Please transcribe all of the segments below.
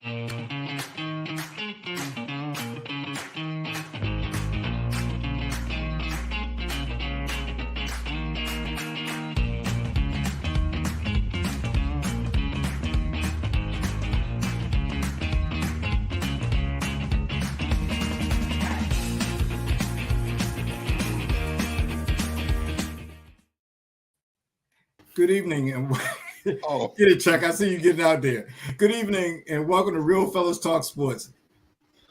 Good evening and get it, Chuck. I see you getting out there. Good evening and welcome to Real Fellas Talk Sports.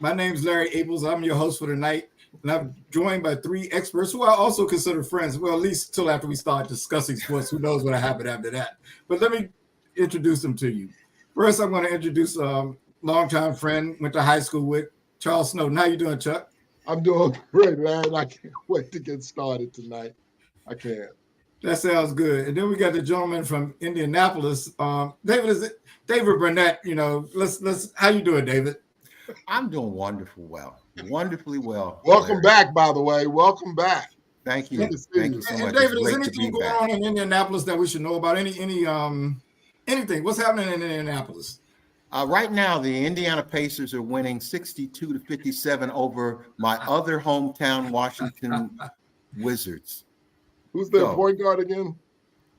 My name is Larry Abels. I'm your host for tonight, and I'm joined by three experts who I also consider friends. Well, at least till after we start discussing sports. Who knows what happened after that? But let me introduce them to you. First, I'm going to introduce a longtime friend, went to high school with, Charles Snowden. How you doing, Chuck? I'm doing great, Larry. I can't wait to get started tonight. I can't. That sounds good. And then we got the gentleman from Indianapolis, David Burnett. You know, let's. How you doing, David? I'm doing wonderfully well. Welcome Larry. back, by the way. Welcome back. Thank you. Thank you so much. And David, is anything going on in Indianapolis that we should know about? Anything? What's happening in Indianapolis? Right now, the Indiana Pacers are winning 62-57 over my other hometown, Washington Wizards. Who's their point guard again?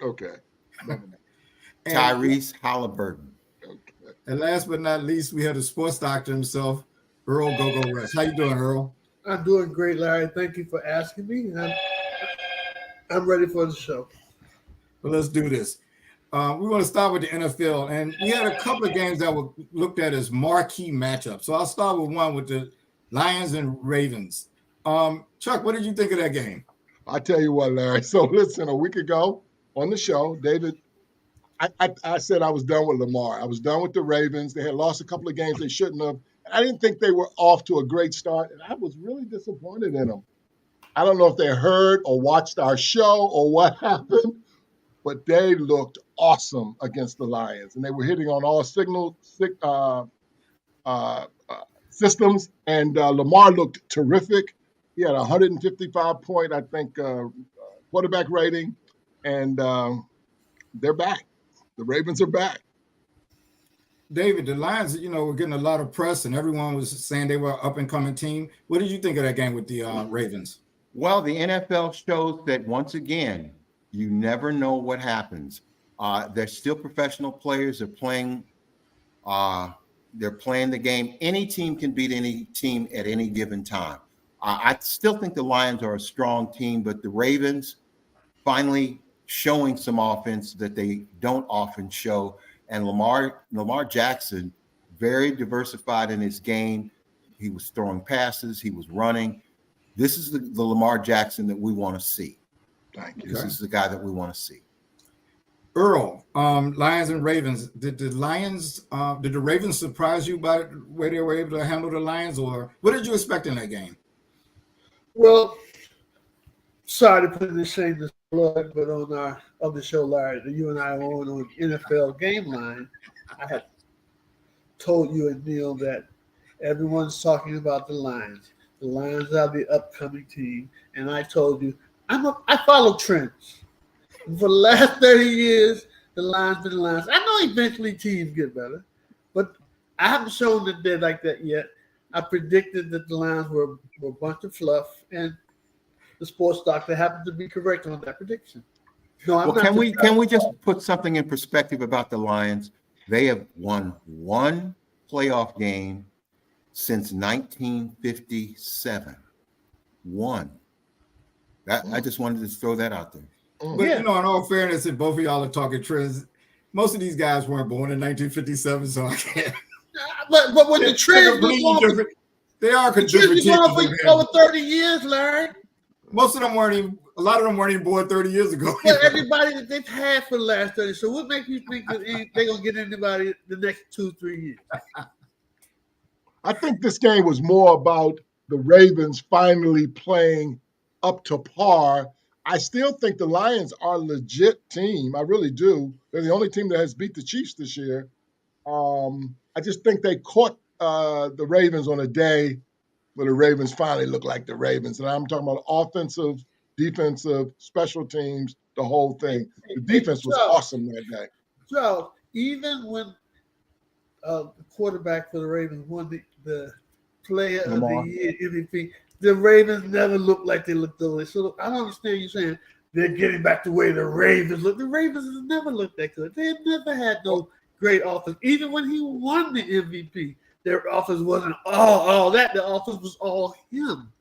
Okay. Tyrese Halliburton. Okay. And last but not least, we have the sports doctor himself, Earl Go-Go Rush. How you doing, Earl? I'm doing great, Larry. Thank you for asking me. I'm ready for the show. Well, let's do this. We want to start with the NFL, and we had a couple of games that were looked at as marquee matchups. So I'll start with one with the Lions and Ravens. Chuck, what did you think of that game? I tell you what, Larry. So listen, a week ago on the show, David, I said I was done with Lamar. I was done with the Ravens. They had lost a couple of games they shouldn't have. And I didn't think they were off to a great start, and I was really disappointed in them. I don't know if they heard or watched our show or what happened, but they looked awesome against the Lions, and they were hitting on all systems, and Lamar looked terrific. He had 155-point, I think, quarterback rating, and they're back. The Ravens are back. David, the Lions, were getting a lot of press, and everyone was saying they were an up-and-coming team. What did you think of that game with the Ravens? Well, the NFL shows that once again, you never know what happens. They're still professional players. They're playing. They're playing the game. Any team can beat any team at any given time. I still think the Lions are a strong team, but the Ravens finally showing some offense that they don't often show. And Lamar Jackson, very diversified in his game. He was throwing passes. He was running. This is the Lamar Jackson that we want to see. Thank you. This is the guy that we want to see. Earl, Lions and Ravens. Did the Ravens surprise you by the way they were able to handle the Lions, or what did you expect in that game? Well, sorry to put this shameless plug, but on the show, Larry, that you and I were on NFL Game Line, I had told you and Neil that everyone's talking about the Lions. The Lions are the upcoming team, and I told you I follow trends. And for the last 30 years, the Lions been the Lions. I know eventually teams get better, but I haven't shown that they're like that yet. I predicted that the Lions were a bunch of fluff, and the sports doctor happened to be correct on that prediction. No, I'm well, can we just put something in perspective about the Lions? They have won one playoff game since 1957. One. I just wanted to throw that out there. But in all fairness, if both of y'all are talking trends, most of these guys weren't born in 1957, so I can't. But when the trends they are different for over 30 years, Larry. Most of them weren't even. A lot of them weren't even born 30 years ago. But everybody that they've had for the last 30. So what makes you think that they're gonna get anybody the next 2-3 years? I think this game was more about the Ravens finally playing up to par. I still think the Lions are a legit team. I really do. They're the only team that has beat the Chiefs this year. I just think they caught the Ravens on a day where the Ravens finally looked like the Ravens. And I'm talking about offensive, defensive, special teams, the whole thing. The defense was awesome that day. So even when the quarterback for the Ravens won the Player Lamar. of the Year MVP. The Ravens never looked like they looked the way. So I don't understand you saying they're getting back to the way the Ravens look. The Ravens have never looked that good. They have never had no great offense. Even when he won the MVP, their offense wasn't all that. The offense was all him.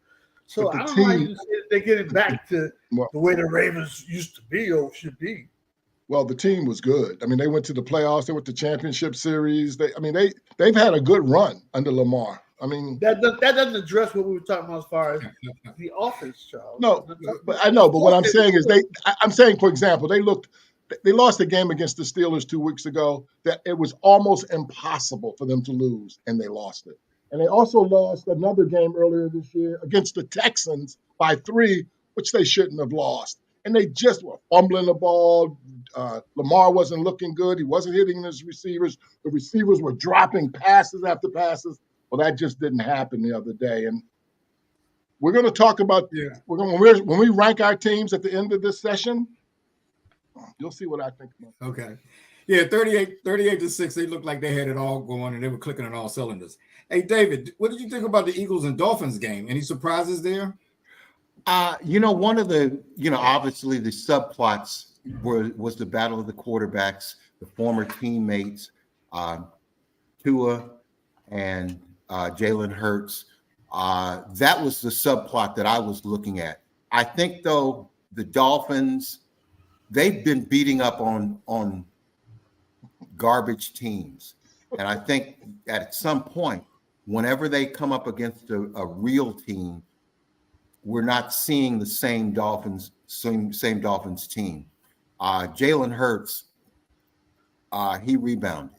So I don't know how you say they're getting back to the way the Ravens used to be or should be. Well, the team was good. I mean, they went to the playoffs. They went to championship series. They've had a good run under Lamar. I mean, that doesn't address what we were talking about as far as the offense, Charles. No, but I know. But what I'm saying is I'm saying, for example, they lost a game against the Steelers 2 weeks ago that it was almost impossible for them to lose, and they lost it. And they also lost another game earlier this year against the Texans by 3, which they shouldn't have lost. And they just were fumbling the ball. Lamar wasn't looking good. He wasn't hitting his receivers. The receivers were dropping passes after passes. Well, that just didn't happen the other day. And we're going to talk about when we rank our teams at the end of this session, you'll see what I think about. Okay. Yeah, 38-6. They looked like they had it all going and they were clicking on all cylinders. Hey, David, what did you think about the Eagles and Dolphins game? Any surprises there? One of the, obviously the subplots was the battle of the quarterbacks, the former teammates, Tua and Jalen Hurts. That was the subplot that I was looking at. I think, though, the Dolphins, they've been beating up on garbage teams. And I think at some point, whenever they come up against a real team, we're not seeing the same Dolphins team. Jalen Hurts, he rebounded.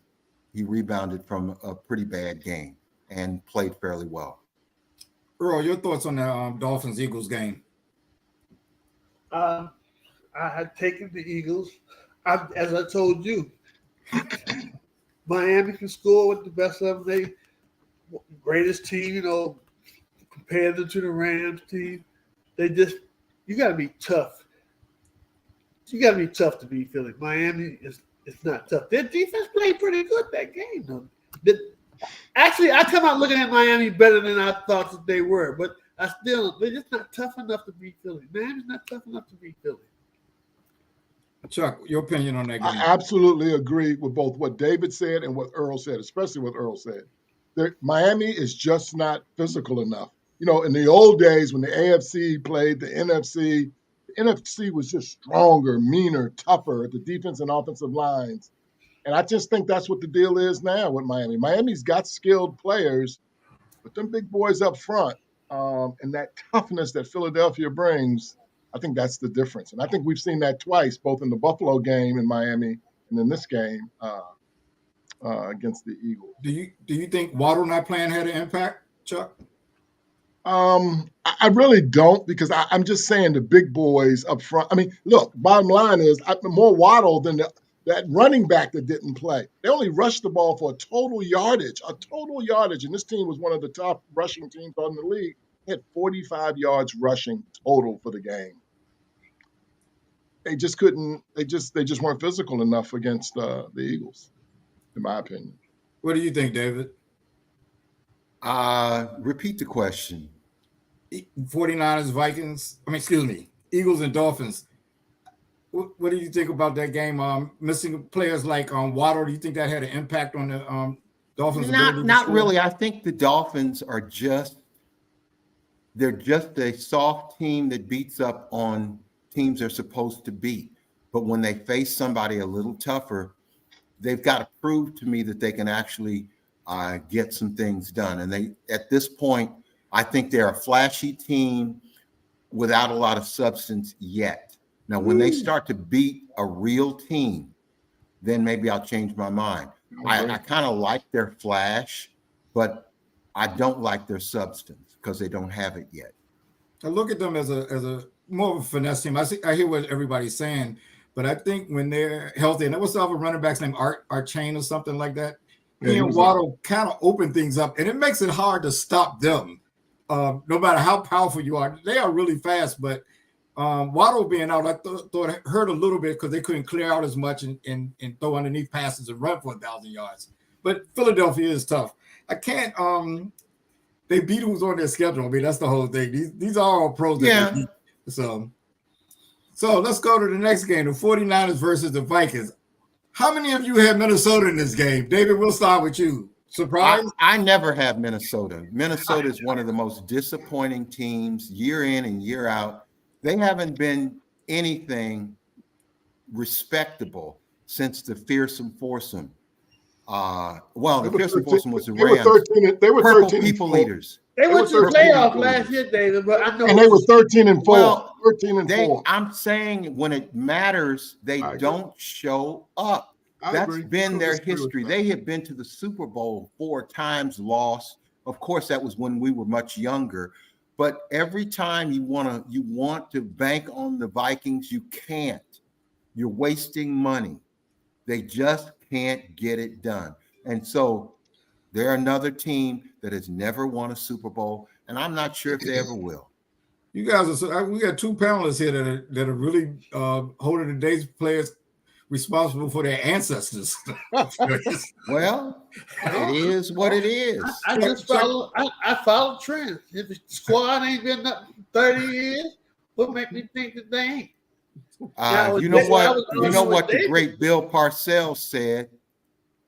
He rebounded from a pretty bad game and played fairly well. Earl, your thoughts on the Dolphins-Eagles game? I had taken the Eagles. As I told you, Miami can score with the best of them. They greatest team, compared to the Rams team. You got to be tough. You got to be tough to beat Philly. Miami is not tough. Their defense played pretty good that game, though. Actually, I come out looking at Miami better than I thought that they were, but they're just not tough enough to beat Philly. Miami's not tough enough to beat Philly. Chuck, your opinion on that game? I absolutely agree with both what David said and what Earl said, especially what Earl said. Miami is just not physical enough. In the old days when the AFC played the NFC was just stronger, meaner, tougher at the defense and offensive lines. And I just think that's what the deal is now with Miami. Miami's got skilled players, but them big boys up front and that toughness that Philadelphia brings, I think that's the difference. And I think we've seen that twice, both in the Buffalo game in Miami and in this game against the Eagles. Do you think Waddle not playing had an impact, Chuck? I really don't, because I'm just saying the big boys up front. I mean, look, bottom line is more Waddle than that running back that didn't play. They only rushed the ball for a total yardage. And this team was one of the top rushing teams in the league. They had 45 yards rushing total for the game. They just couldn't. They just weren't physical enough against the Eagles, in my opinion. What do you think, David? Repeat the question. 49ers, Vikings. Eagles and Dolphins. What do you think about that game? Missing players like Waddle. Do you think that had an impact on the Dolphins' ability? Not really. I think the Dolphins are they're just a soft team that beats up on teams they're supposed to beat. But when they face somebody a little tougher, they've got to prove to me that they can actually get some things done. And at this point, I think they're a flashy team without a lot of substance yet. Now, when they start to beat a real team, then maybe I'll change my mind. I kind of like their flash, but I don't like their substance because they don't have it yet. I look at them as a more of a finesse team. I hear what everybody's saying, but I think when they're healthy, and what's the other running back's name, Art Chain or something like that? He and Waddle kind of open things up, and it makes it hard to stop them. No matter how powerful you are, they are really fast. But Waddle being out, I thought it hurt a little bit because they couldn't clear out as much and throw underneath passes and run for 1,000 yards. but Philadelphia is tough. I can't. They beat who's on their schedule. I mean, that's the whole thing. These are all pros. That they beat. So let's go to the next game: the 49ers versus the Vikings. How many of you had Minnesota in this game? David, we'll start with you. Surprise? I never have Minnesota. Minnesota is one of the most disappointing teams year in and year out. They haven't been anything respectable since the fearsome foursome. The fearsome foursome was the Rams. They were Purple 13 people leaders. They went to the playoff last year, David, but I know. And they were 13-4. Well, 13-4. I'm saying when it matters, they don't show up. That's been their history. They have been to the Super Bowl 4 times, lost. Of course, that was when we were much younger. But every time you want to bank on the Vikings, you can't. You're wasting money. They just can't get it done. And so they're another team that has never won a Super Bowl, and I'm not sure if they ever will. You guys we got 2 panelists here that are really holding today's players responsible for their ancestors. Well, it is what it is. I follow trends. If the squad ain't been up 30 years, what make me think that they ain't? You know what the great Bill Parcells said?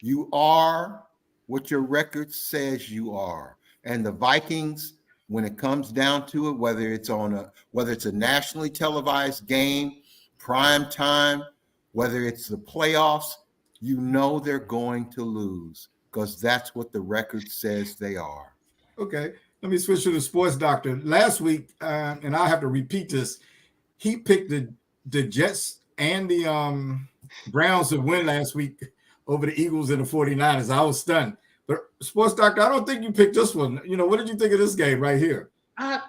You are what your record says you are. And the Vikings, when it comes down to it, whether it's a nationally televised game, prime time, whether it's the playoffs, you know they're going to lose because that's what the record says they are. Okay, let me switch to the sports doctor. Last week, and I have to repeat this, he picked the Jets and the Browns to win last week over the Eagles and the 49ers. I was stunned. But sports doctor, I don't think you picked this one. You know, what did you think of this game right here? I'm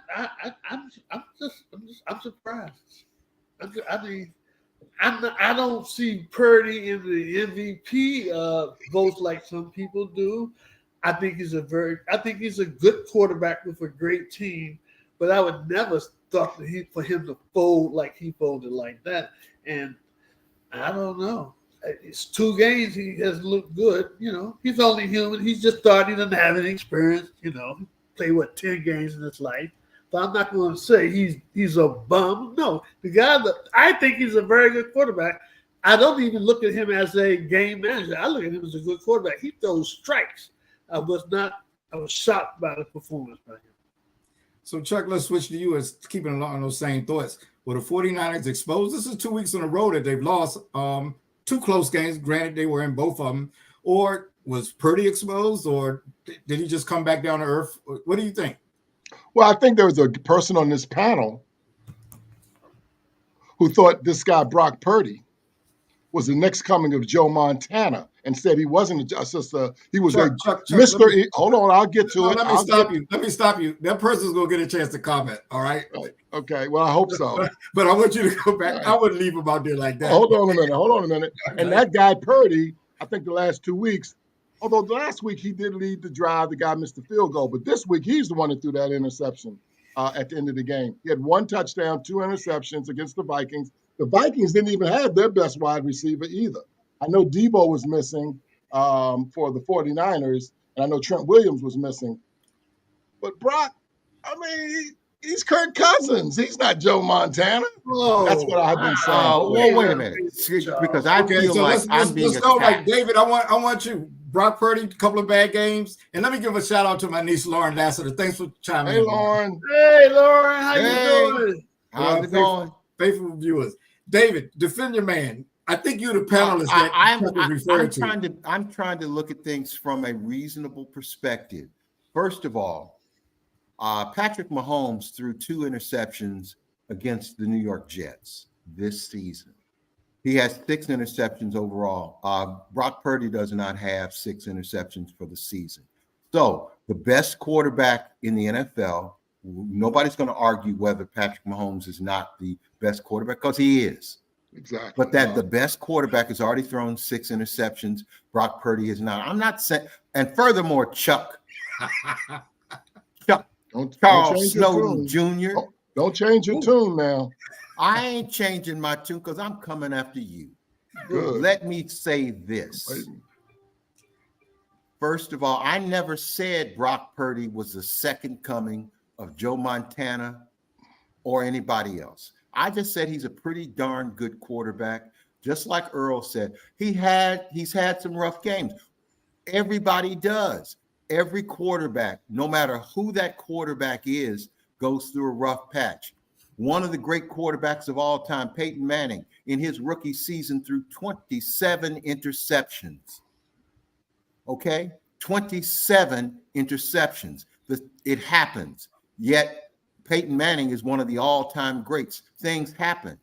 surprised. I don't see Purdy in the MVP votes like some people do. I think he's a good quarterback with a great team, but I would never thought for him to fold like he folded like that. And I don't know. It's 2 games. He has looked good. You know, he's only human. He's just starting to have an experience. You know, play 10 games in his life. So I'm not going to say he's a bum. No, the guy I think he's a very good quarterback. I don't even look at him as a game manager. I look at him as a good quarterback. He throws strikes. I was shocked by the performance by him. So, Chuck, let's switch to you as keeping along those same thoughts. Were the 49ers exposed? This is 2 weeks in a row that they've lost 2 close games. Granted, they were in both of them. Or was Purdy exposed, or did he just come back down to earth? What do you think? Well, I think there was a person on this panel who thought this guy, Brock Purdy, was the next coming of Joe Montana and said he wasn't he was Chuck, Mr. Hold on, I'll get to it. Let me stop you. That person's going to get a chance to comment, all right? Okay, well, I hope so. But I want you to go back. I wouldn't leave him out there like that. Hold on a minute. And that guy, Purdy, I think the last 2 weeks, although last week he did lead the drive, the guy missed the field goal, but this week he's the one that threw that interception at the end of the game. He had 1 touchdown, 2 interceptions against the Vikings. The Vikings didn't even have their best wide receiver either. I know Debo was missing for the 49ers, and I know Trent Williams was missing. But Brock, I mean, he's Kirk Cousins. He's not Joe Montana. Oh, that's what I've been saying. Well, wait a minute, because I feel like I'm being attacked. Like David, I want you. Brock Purdy, a couple of bad games, and let me give a shout out to my niece Lauren Lassiter. Thanks for chiming in. Hey, Lauren. Hey, Lauren, how you doing? How's it going? Faithful viewers. David, defend your man. I think you're the panelist that I'm trying to look at things from a reasonable perspective. First of all, Patrick Mahomes threw 2 interceptions against the New York Jets this season. He has 6 interceptions overall. Brock Purdy does not have 6 interceptions for the season. So the best quarterback in the NFL, nobody's going to argue whether Patrick Mahomes is not the best quarterback because he is. Exactly. But that the best quarterback has already thrown 6 interceptions. Brock Purdy is not. I'm not saying. And furthermore, Charles Snowden Jr. Don't change your tune now. I ain't changing my tune because I'm coming after you. Good. Let me say this. First of all, I never said Brock Purdy was the second coming of Joe Montana or anybody else. I just said he's a pretty darn good quarterback. Just like Earl said, he's had some rough games. Everybody does. Every quarterback, no matter who that quarterback is, goes through a rough patch. One of the great quarterbacks of all time, Peyton Manning, in his rookie season threw 27 interceptions. Okay? 27 interceptions. It happens. Yet Peyton Manning is one of the all-time greats. Things happen.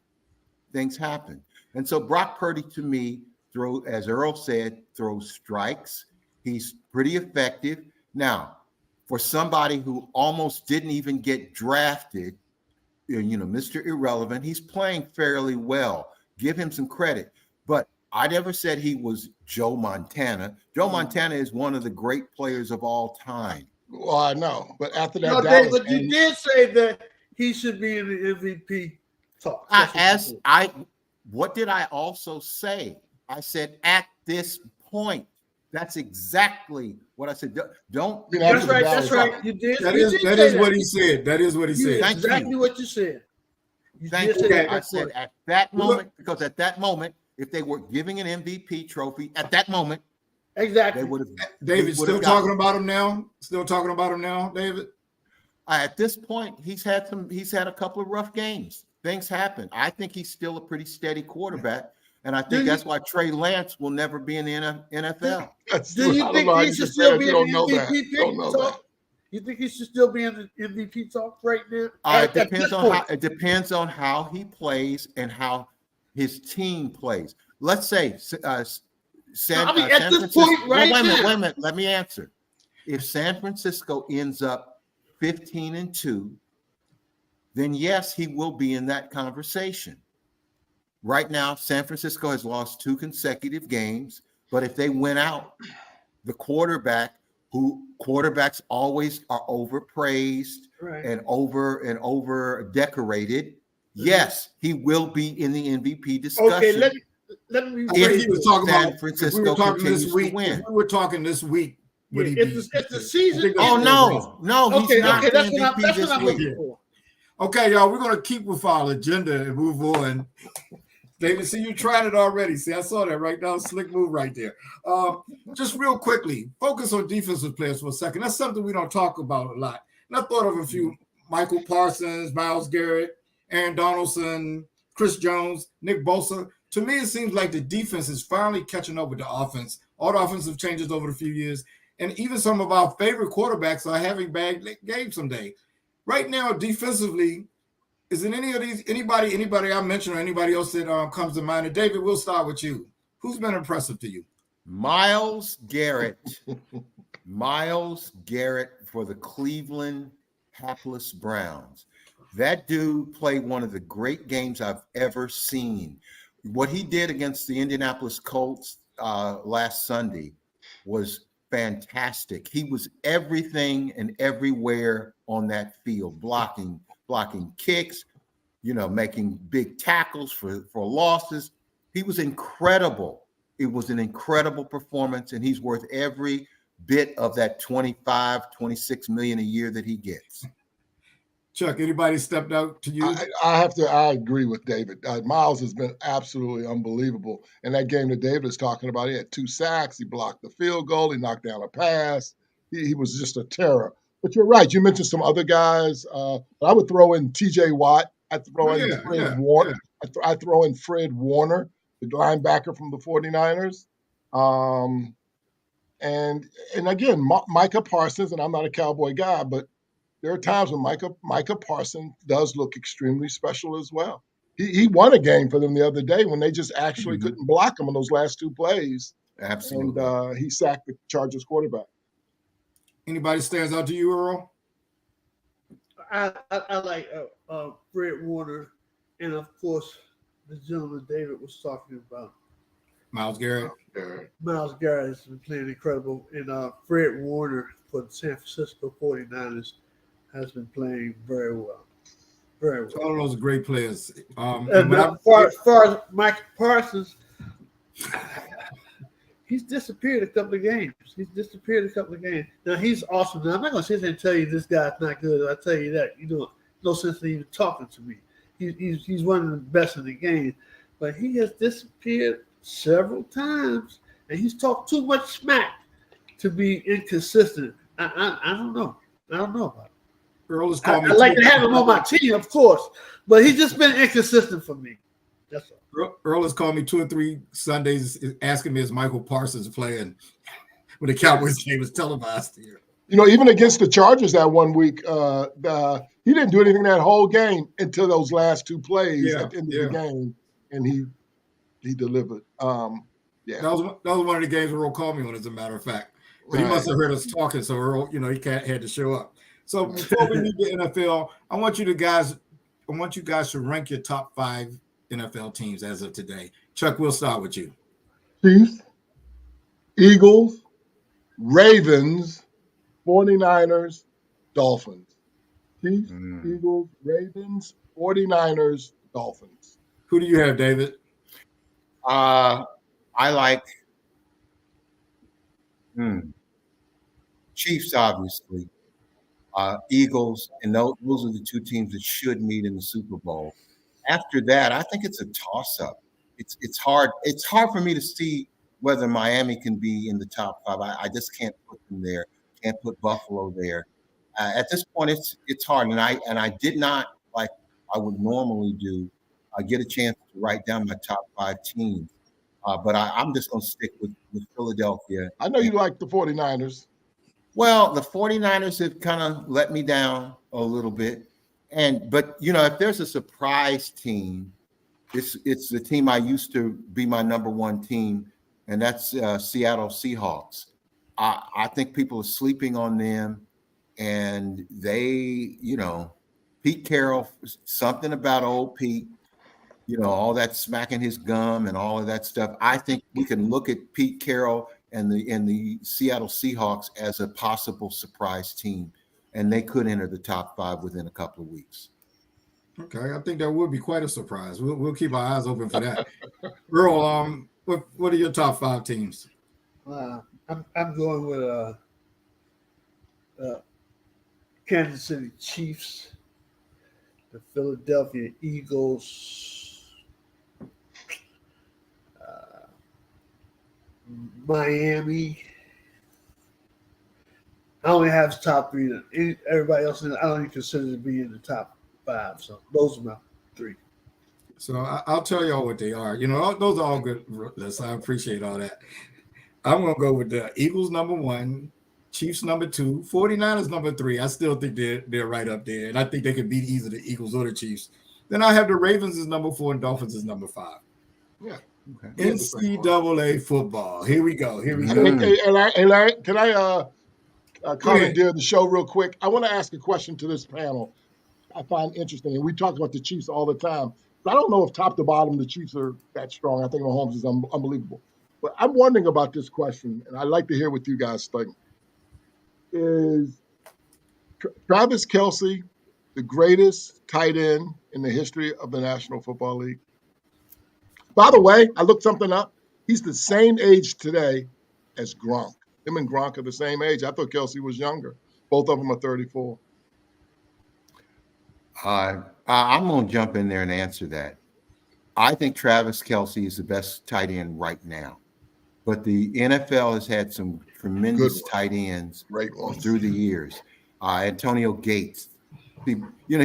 And so Brock Purdy, to me, as Earl said, throws strikes. He's pretty effective. Now, for somebody who almost didn't even get drafted, Mr. Irrelevant, he's playing fairly well. Give him some credit. But I never said he was Joe Montana. Joe Montana is one of the great players of all time. Well, I know, but after that, Dave, but you did say that he should be in the MVP talk. What did I also say? I said at this point. That's exactly what I said. Don't. That's right. You did. That is what he said. That is what he said. Exactly what you said. Thank you. I said at that moment, because at that moment, if they were giving an MVP trophy at that moment, exactly, they would have. David, still talking about him now? Still talking about him now, David? At this point, he's had a couple of rough games. Things happen. I think he's still a pretty steady quarterback. And I think that's why Trey Lance will never be in the NFL. Do you think he should still be in the MVP talk? You think he should still be in the MVP talk right now? It depends on how he plays and how his team plays. Let's say San Francisco. Wait a minute. Let me answer. If San Francisco ends up 15-2, then yes, he will be in that conversation. Right now, San Francisco has lost 2 consecutive games, but if they win out, the quarterbacks always are overpraised and over decorated. Yes, he will be in the MVP discussion. Okay, let me. He was talking San about Francisco continues to win. We were talking this week. It's the season. Oh no, he's not. Okay, that's what I'm looking for. Okay, y'all, we're gonna keep with our agenda and move on. David, see, you tried it already. See, I saw that right now. Slick move right there. Just real quickly, focus on defensive players for a second. That's something we don't talk about a lot. And I thought of a few: Michael Parsons, Myles Garrett, Aaron Donaldson, Chris Jones, Nick Bosa. To me, it seems like the defense is finally catching up with the offense. All the offensive changes over the few years. And even some of our favorite quarterbacks are having bad games someday. Right now, defensively, is it anybody I mentioned or anybody else that comes to mind? And David, we'll start with you. Who's been impressive to you? Myles Garrett. Myles Garrett for the Cleveland hapless Browns. That dude played one of the great games I've ever seen. What he did against the Indianapolis Colts last Sunday was fantastic. He was everything and everywhere on that field, blocking kicks, making big tackles for losses. He was incredible. It was an incredible performance, and he's worth every bit of that 25-26 million a year that he gets. Chuck, anybody stepped out to you? I agree with David. Myles has been absolutely unbelievable. In that game that David is talking about, he had 2 sacks. He blocked the field goal. He knocked down a pass. He was just a terror. But you're right. You mentioned some other guys. I would throw in T.J. Watt. I'd throw in Fred Warner. I'd throw in Fred Warner, the linebacker from the 49ers. And again, Micah Parsons, and I'm not a Cowboy guy, but there are times when Micah Parsons does look extremely special as well. He won a game for them the other day when they just actually couldn't block him on those last 2 plays. Absolutely. And he sacked the Chargers quarterback. Anybody stands out to you, Earl? I like Fred Warner, and of course the gentleman David was talking about, Myles Garrett. Myles Garrett has been playing incredible, and Fred Warner for the San Francisco 49ers has been playing very well. Very well. So all those are great players. As far as Mike Parsons, he's disappeared a couple of games. Now he's awesome. Now I'm not gonna sit there and tell you this guy's not good. I tell you that, no sense in even talking to me. He's one of the best in the game, but he has disappeared several times, and he's talked too much smack to be inconsistent. I don't know. I don't know about it. Earl has called me. I'd like to have him on my team, of course, but he's just been inconsistent for me. That's all. Earl has called me 2 or 3 Sundays asking me is Michael Parsons playing when the Cowboys game was televised here. Even against the Chargers that 1 week, he didn't do anything that whole game until those last 2 plays at the end of the game, and he delivered. That was one of the games Earl called me on, as a matter of fact. But he must have heard us talking, so Earl, he had to show up. So before we leave the NFL, I want you guys to rank your top 5 NFL teams as of today. Chuck, we'll start with you. Chiefs, Eagles, Ravens, 49ers, Dolphins. Chiefs, Eagles, Ravens, 49ers, Dolphins. Who do you have, David? I like Chiefs, obviously. Eagles, and those are the 2 teams that should meet in the Super Bowl. After that, I think it's a toss-up. It's hard. It's hard for me to see whether Miami can be in the top 5. I just can't put them there. Can't put Buffalo there. At this point, it's hard. And I did not, like I would normally do, get a chance to write down my top 5 teams. But I'm just going to stick with Philadelphia. I know you like the 49ers. Well, the 49ers have kind of let me down a little bit. But if there's a surprise team, it's the team I used to be my number 1 team, and that's Seattle Seahawks. I think people are sleeping on them, and they, Pete Carroll, something about old Pete, all that smacking his gum and all of that stuff. I think we can look at Pete Carroll and the Seattle Seahawks as a possible surprise team, and they could enter the top 5 within a couple of weeks. Okay, I think that would be quite a surprise. We'll keep our eyes open for that. Earl, what are your top 5 teams? I'm going with Kansas City Chiefs, the Philadelphia Eagles, Miami. I only have top 3. Everybody else, I don't even consider to be in the top 5. So those are my 3. So I'll tell y'all what they are. Those are all good lists. I appreciate all that. I'm going to go with the Eagles number 1, Chiefs number 2, 49ers number 3. I still think they're right up there, and I think they could beat either the Eagles or the Chiefs. Then I have the Ravens as number 4 and Dolphins as number 5. Yeah. Okay. NCAA football. Here we go. Can I commandeer the show real quick? I want to ask a question to this panel. I find interesting, and we talk about the Chiefs all the time, but I don't know if top to bottom the Chiefs are that strong. I think Mahomes is unbelievable. But I'm wondering about this question, and I'd like to hear what you guys think. Is Travis Kelce the greatest tight end in the history of the National Football League? By the way, I looked something up. He's the same age today as Gronk. Him and Gronk are the same age. I thought Kelce was younger. Both of them are 34. I'm going to jump in there and answer that. I think Travis Kelce is the best tight end right now. But the NFL has had some tremendous tight ends through the years. Antonio Gates, he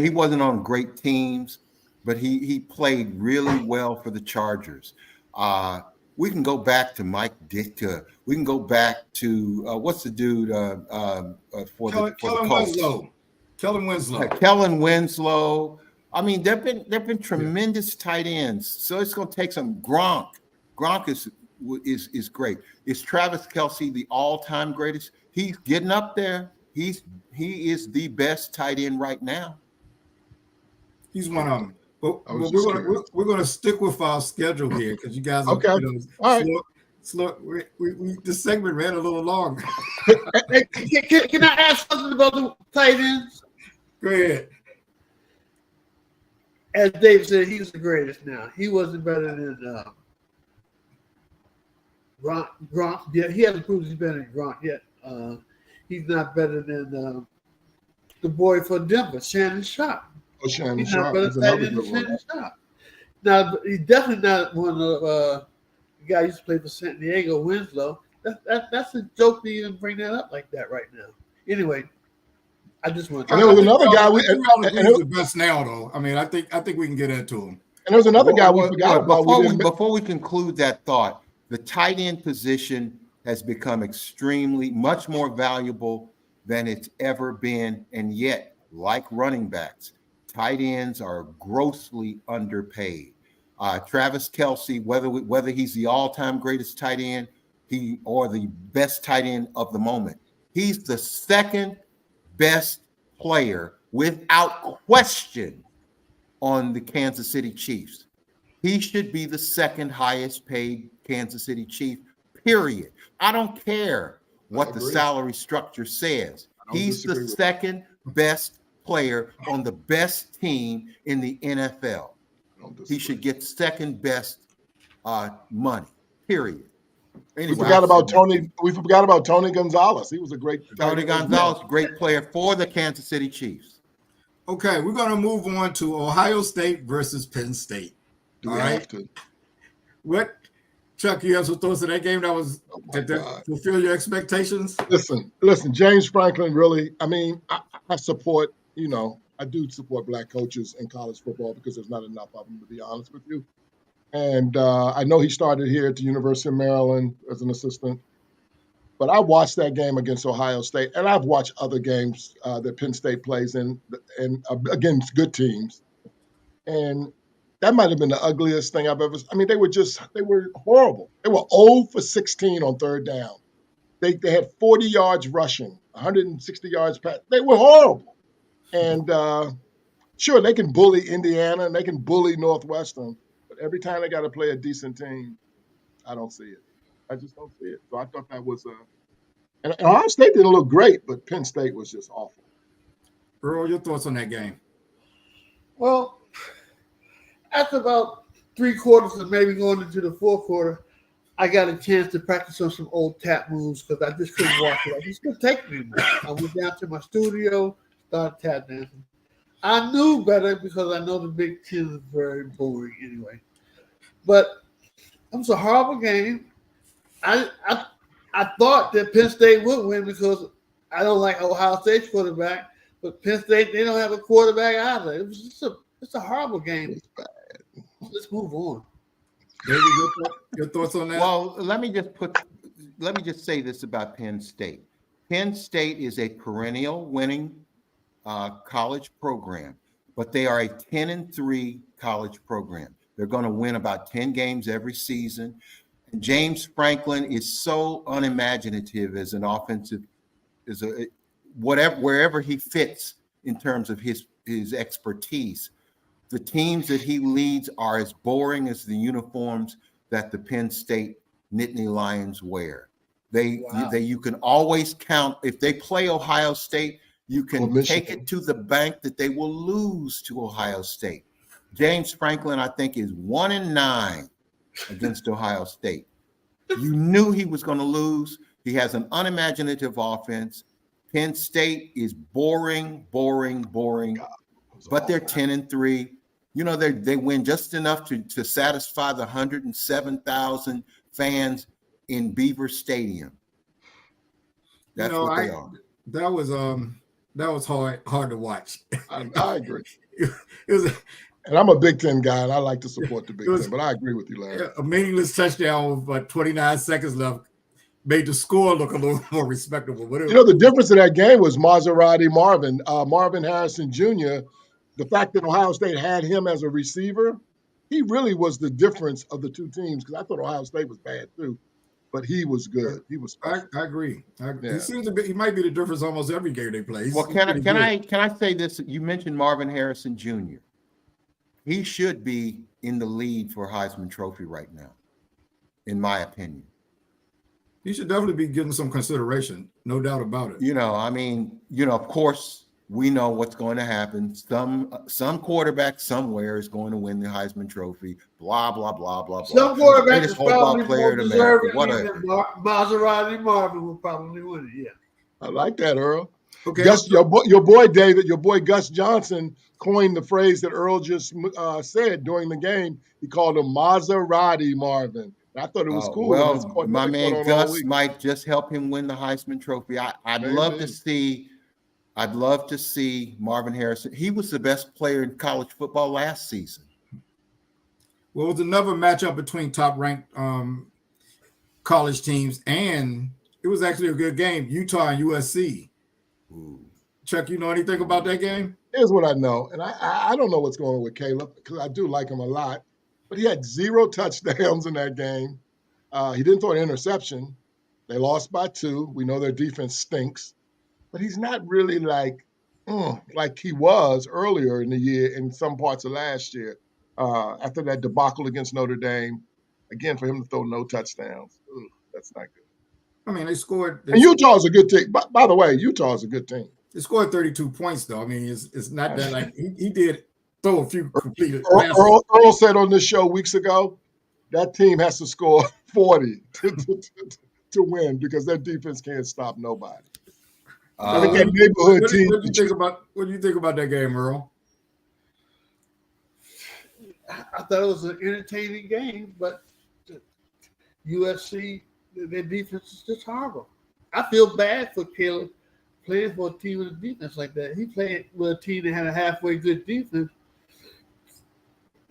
wasn't on great teams, but he played really well for the Chargers. We can go back to Mike Ditka. We can go back to what's the dude for the Colts? Kellen Winslow. Kellen Winslow. I mean, there've been tremendous tight ends. So it's going to take some Gronk. Gronk is great. Is Travis Kelce the all-time greatest? He's getting up there. He is the best tight end right now. He's one of them. But we're going to stick with our schedule here because you guys are okay. All right. Slow. This segment ran a little long. Can I ask something about the tight ends? Go ahead. As Dave said, he's the greatest now. He wasn't better than Gronk. Yeah, he hasn't proved he's better than Gronk yet. He's not better than the boy for Denver, Shannon Sharp. Oh, Shannon He's not Sharp better is than another good one. Shannon Sharp. Now, he's definitely not one of the guys who used to play for San Diego, Winslow. That's a joke to even bring that up like that right now. Anyway, I just want to. And there was another guy. I think we all agree he's the best now, though. I mean, I think we can get into him. And there's another guy we forgot about. Before we conclude that thought, the tight end position has become extremely much more valuable than it's ever been, and yet, like running backs, tight ends are grossly underpaid. Travis Kelce, whether he's the all-time greatest tight end, or the best tight end of the moment, he's the second best player without question on the Kansas City Chiefs. He should be the second highest paid Kansas City Chief, period. I don't care what the salary structure says. He's the second best player on the best team in the NFL. He should get second best money, period. Anyway, we forgot about Tony Gonzalez. He was a great Tony Gonzalez, great player for the Kansas City Chiefs. Okay, we're going to move on to Ohio State versus Penn State. Do we have to? What, Chuck, you have some thoughts on that game that fulfill your expectations? Listen, James Franklin really, I mean, I support, I do support black coaches in college football because there's not enough of them, to be honest with you. And I know he started here at the University of Maryland as an assistant. But I watched that game against Ohio State, and I've watched other games that Penn State plays in against good teams. And that might have been the ugliest thing I've ever seen. I mean, they were horrible. They were 0 for 16 on third down. They had 40 yards rushing, 160 yards pass. They were horrible. And sure, they can bully Indiana and they can bully Northwestern, but every time they got to play a decent team, I don't see it. I just don't see it. So I thought that was and Ohio State didn't look great, but Penn State was just awful. Earl, your thoughts on that game? Well, after about 3 quarters and maybe going into the 4th quarter, I got a chance to practice on some old tap moves because I just couldn't watch it. I just couldn't take it anymore. I went down to my studio, started tap dancing. I knew better because I know the Big Ten is very boring anyway. But it was a horrible game. I thought that Penn State would win because I don't like Ohio State's quarterback, but Penn State, they don't have a quarterback either. It was just it's a horrible game. Let's move on. David, your thoughts on that? Well, let me just say this about Penn State. Penn State is a perennial winning college program, but they are a 10-3 college program. They're going to win about 10 games every season. James Franklin is so unimaginative as an offensive, wherever he fits in terms of his expertise. The teams that he leads are as boring as the uniforms that the Penn State Nittany Lions wear. You can always count if they play Ohio State. You can take it to the bank that they will lose to Ohio State. James Franklin, I think, is 1-9 against Ohio State. You knew he was going to lose. He has an unimaginative offense. Penn State is boring, but they're 10-3. They win just enough to satisfy the 107,000 fans in Beaver Stadium. That's what they are. That was hard to watch. I agree. It was. And I'm a Big Ten guy, and I like to support the Big Ten, but I agree with you, Larry. A meaningless touchdown with 29 seconds left made the score look a little more respectable. The difference in that game was Marvin Harrison Jr., the fact that Ohio State had him as a receiver, he really was the difference of the two teams because I thought Ohio State was bad too, but he was good. He was special. I agree. He might be the difference almost every game they play. Well, can I say this? You mentioned Marvin Harrison Jr. He should be in the lead for Heisman Trophy right now, in my opinion. He should definitely be getting some consideration, no doubt about it. Of course, we know what's going to happen. Some quarterback somewhere is going to win the Heisman Trophy. Blah blah blah blah blah. Some quarterbacks Greatest is probably football more player in America. deserving Whatever. than Maserati Marvin will probably win it. Yeah. I like that, Earl. Okay. Gus, your boy David, your boy Gus Johnson coined the phrase that Earl just said during the game. He called him Maserati Marvin. I thought it was cool. Well, my man Gus might just help him win the Heisman Trophy. I'd love to see Marvin Harrison. He was the best player in college football last season. Well, it was another matchup between top-ranked college teams, and it was actually a good game, Utah and USC. Ooh. Chuck, you know anything about that game? Here's what I know, and I don't know what's going on with Caleb because I do like him a lot, but he had 0 touchdowns in that game. He didn't throw an interception. They lost by 2. We know their defense stinks, but he's not really like he was earlier in the year in some parts of last year after that debacle against Notre Dame. Again, for him to throw no touchdowns, that's not good. I mean, they scored. And Utah's a good team. By the way, Utah's a good team. They scored 32 points, though. I mean, it's not that like he did throw a few completed. Earl said on this show weeks ago that team has to score 40 to win because their defense can't stop nobody. I think that neighborhood team. What do you think about that game, Earl? I thought it was an entertaining game, but USC, their defense is just horrible. I feel bad for Caleb playing for a team with a defense like that. He played with a team that had a halfway good defense.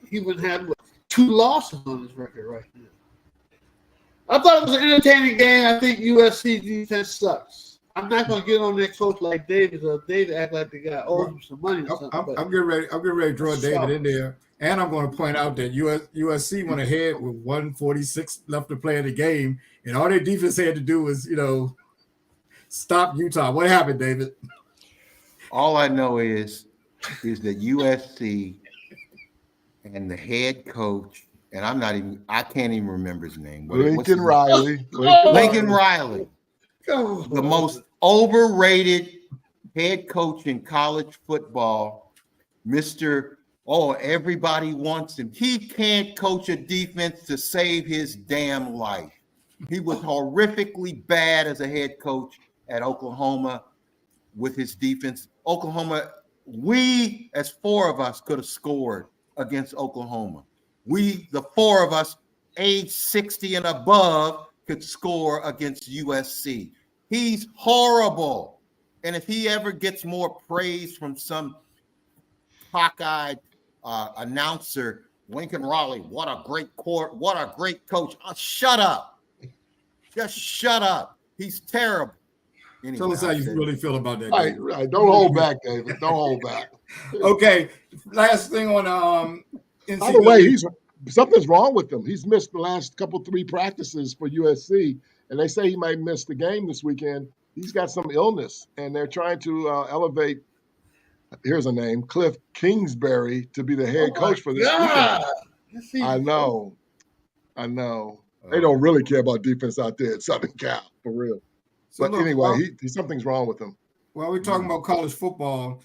He would have 2 losses on his record right now. I thought it was an entertaining game. I think USC defense sucks. I'm not going to get on that coach like David. Or David act like the guy owes him some money or something. I'm getting ready to draw David in there. And I'm going to point out that USC went ahead with 1:46 left to play in the game, and all their defense had to do was, stop Utah. What happened, David? All I know is that USC and the head coach, and I can't even remember his name. Lincoln Riley. Lincoln Riley. The most overrated head coach in college football, everybody wants him. He can't coach a defense to save his damn life. He was horrifically bad as a head coach at Oklahoma with his defense. Oklahoma, we as 4 of us could have scored against Oklahoma. The 4 of us, age 60 and above, could score against USC. He's horrible. And if he ever gets more praise from some cockeyed announcer, Lincoln Riley, what a great coach. Shut up. Just shut up. He's terrible. Anyway, tell us how you really feel about that. Right. Don't hold back, David. Don't hold back. Okay. Last thing on NCAA. By the way, something's wrong with him. He's missed the last 3 practices for USC, and they say he might miss the game this weekend. He's got some illness, and they're trying to elevate. Here's a name, Cliff Kingsbury, to be the head coach for this weekend. I know. They don't really care about defense out there at Southern Cal, for real. But anyway, something's wrong with him. While we're talking about college football,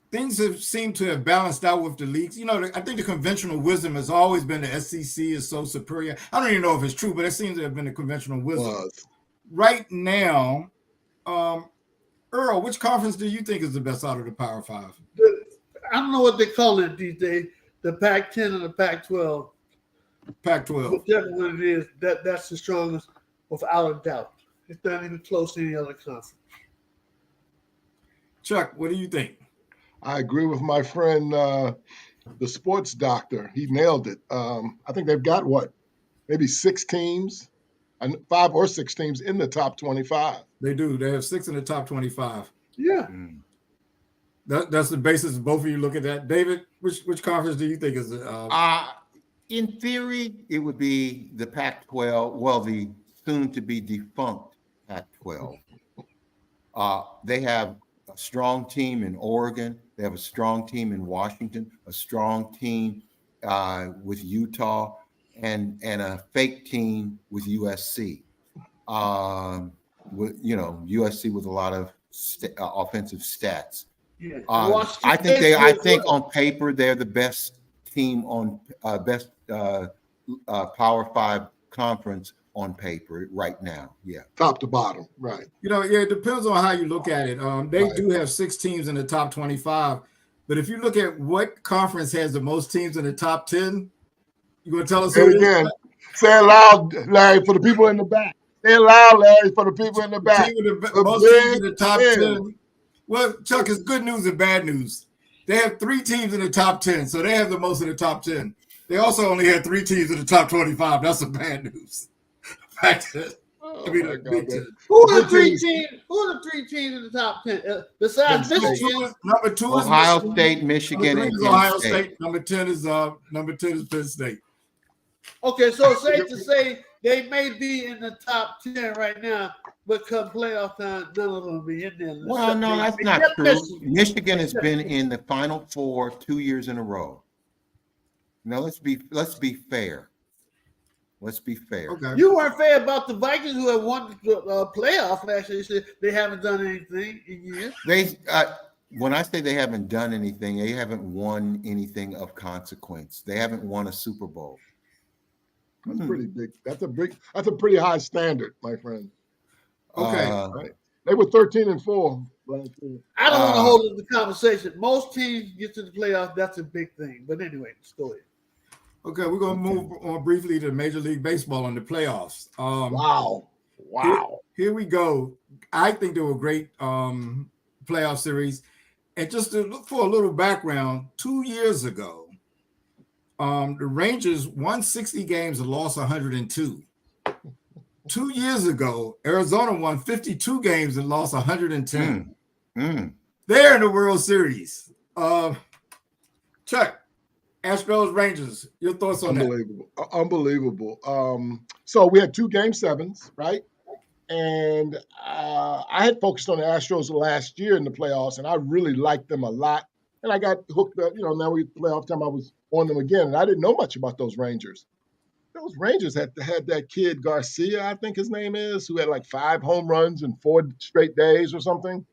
things have seemed to have balanced out with the leagues. I think the conventional wisdom has always been the SEC is so superior. I don't even know if it's true, but it seems to have been the conventional wisdom. Right now, Earl, which conference do you think is the best out of the Power 5? I don't know what they call it these days, the Pac-10 and the Pac-12. Pac-12. Whichever one it is, that's the strongest without a doubt. It's not even close to any other conference. Chuck, what do you think? I agree with my friend, the sports doctor. He nailed it. I think they've got maybe 6 teams, 5 or 6 teams in the top 25. They do. They have 6 in the top 25. Yeah. That's the basis of both of you look at that. David, which conference do you think is in theory, it would be the Pac-12, well, the soon-to-be defunct Pac-12. They have a strong team in Oregon. They have a strong team in Washington, a strong team with Utah, and a fake team with USC. USC with a lot of offensive stats. Yeah. I think on paper they're the best team on best Power 5 conference on paper right now. Yeah, top to bottom, right? Yeah, it depends on how you look at it. They do have 6 teams in the top 25, but if you look at what conference has the most teams in the top 10, you gonna tell us who it is? Again, say it loud, Larry, for the people in the back. Say it loud, Larry, for the people in the back. Team with the most teams in the top 10. Well, Chuck, it's good news and bad news. They have 3 teams in the top 10, so they have the most in the top 10. They also only had 3 teams in the top 25. That's some bad news. Oh, Big God, 10. Who are the 3 teams? Who are the 3 teams in the top 10? Besides Michigan, number 2 is Ohio Michigan. State, Michigan, Number 3 and is Penn Ohio State. State. Number 10 is Penn State. okay, so safe to say they may be in the top 10 right now, but come playoff time, none of them will be in there. Well, no, that's not true. Michigan has been in the Final Four 2 years in a row. Now let's be fair. Let's be fair. Okay. You weren't fair about the Vikings who have won the playoff last year. You said they haven't done anything in years. When I say they haven't done anything, they haven't won anything of consequence. They haven't won a Super Bowl. That's pretty big. That's a pretty high standard, my friend. Okay. Right. They were 13-4 last year. I don't want to hold up the conversation. Most teams get to the playoffs. That's a big thing. But anyway, let's go ahead. Okay, we're going to move on briefly to Major League Baseball and the playoffs. Wow. Here we go. I think they were a great playoff series. And just to look for a little background, 2 years ago, the Rangers won 60 games and lost 102. 2 years ago, Arizona won 52 games and lost 110. They're in the World Series. Chuck, Astros, Rangers, your thoughts on that? Unbelievable. So we had 2 Game 7s, right? And I had focused on the Astros last year in the playoffs, and I really liked them a lot. And I got hooked up. Now we playoff time, I was on them again, and I didn't know much about those Rangers. Those Rangers had that kid Garcia, I think his name is, who had like 5 home runs in 4 straight days or something.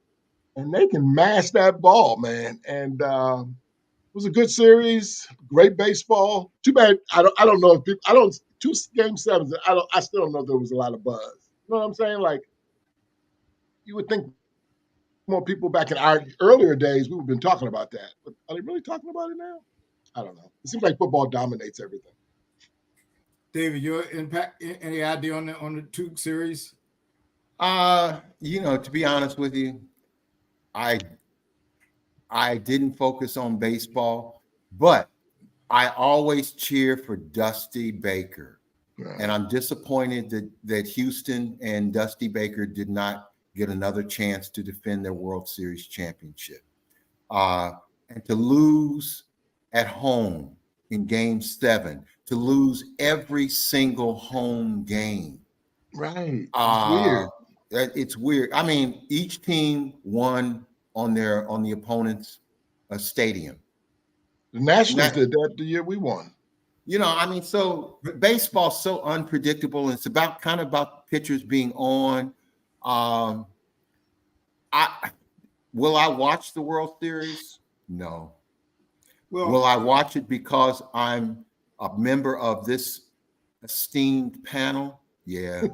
And they can mash that ball, man. And it was a good series, great baseball. Too bad I don't know if people 2 Game 7s. I still don't know if there was a lot of buzz. You know what I'm saying? Like, you would think more people back in our earlier days, we would have been talking about that. But are they really talking about it now? I don't know. It seems like football dominates everything. David, your impact, any idea on the 2 series? To be honest with you, I didn't focus on baseball, but I always cheer for Dusty Baker. And I'm disappointed that Houston and Dusty Baker did not get another chance to defend their World Series championship. And to lose at home in Game 7, to lose every single home game. Right. It's weird. It's weird. I mean, each team won on the opponent's stadium. The Nationals did that the year we won. So baseball's so unpredictable, and it's about pitchers being on. Will I watch the World Series? No. Will I watch it because I'm a member of this esteemed panel? Yeah.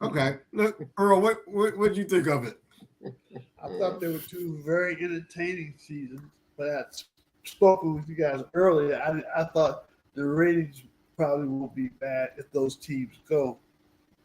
Okay. Look, Earl, what did you think of it? I thought there were 2 very entertaining seasons, but I spoken with you guys earlier. I thought the ratings probably won't be bad if those teams go.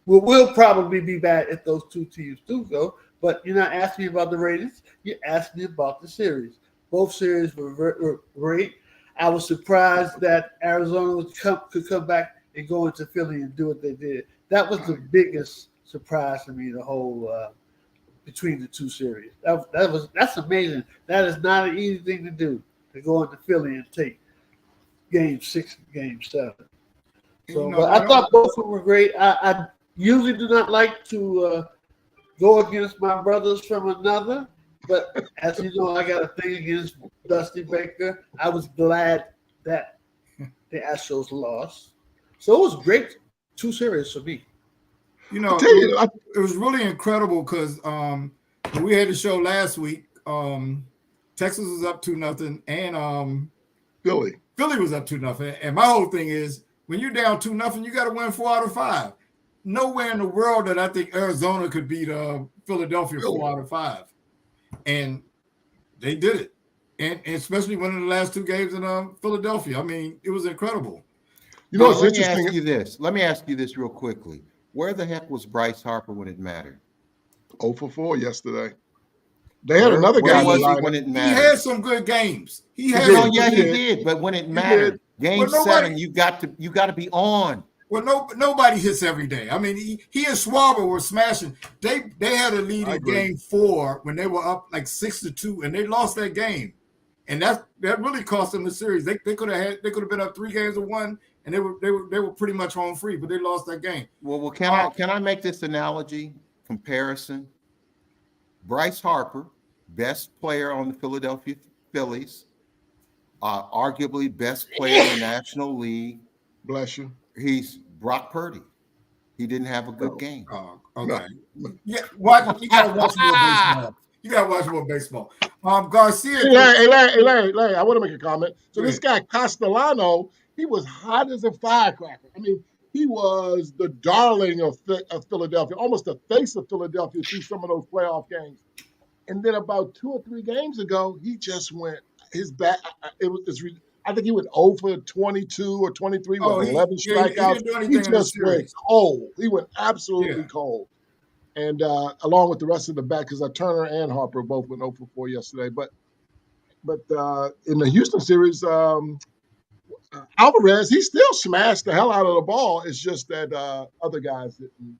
Will probably be bad if those 2 teams do go, but you're not asking me about the ratings. You're asking me about the series. Both series were great. I was surprised that Arizona could come back and go into Philly and do what they did. That was the biggest surprise to me, the whole between the 2 series. That's amazing. That is not an easy thing to do, to go into Philly and take Game 6 and Game 7. So, but I thought both of them were great. I usually do not like to go against my brothers from another, but as you know, I got a thing against Dusty Baker. I was glad that the Astros lost. So it was great 2 series for me. It was really incredible because we had the show last week. Texas was up 2-0, and Philly. Philly was up 2-0. And my whole thing is, when you're down 2-0, you got to win 4 out of 5. Nowhere in the world that I think Arizona could beat Philadelphia 4 out of 5, and they did it. And especially winning the last 2 games in Philadelphia. I mean, it was incredible. You know, it's let interesting. Me ask you this. Let me ask you this real quickly. Where the heck was Bryce Harper when it mattered? 0 for 4 yesterday. They had another guy in the lineup. When it He mattered? had some good games. He did. But when it mattered, Game 7, you got to be on. Well, nobody hits every day. I mean, he and Schwarber were smashing. They had a lead in Game 4 when they were up like 6-2, and they lost that game, and that really cost them the series. They could have been up 3 games to 1, and they were pretty much home free, but they lost that game. Well, can I make this analogy comparison? Bryce Harper, best player on the Philadelphia Phillies, arguably best player in the National League. Bless you. He's Brock Purdy. He didn't have a good game. Okay. Yeah, you gotta watch more baseball. You gotta watch more baseball. Garcia. Hey, Larry, I want to make a comment. So this guy Castellano, he was hot as a firecracker. I mean, he was the darling of Philadelphia, almost the face of Philadelphia through some of those playoff games. And then about 2 or 3 games ago, he just went his back. I think he went 0 for 22 or 23 with 11 strikeouts. He just went cold. He went absolutely cold. And along with the rest of the back, because Turner and Harper both went 0 for 4 yesterday. But in the Houston series, Alvarez, he still smashed the hell out of the ball. It's just that other guys didn't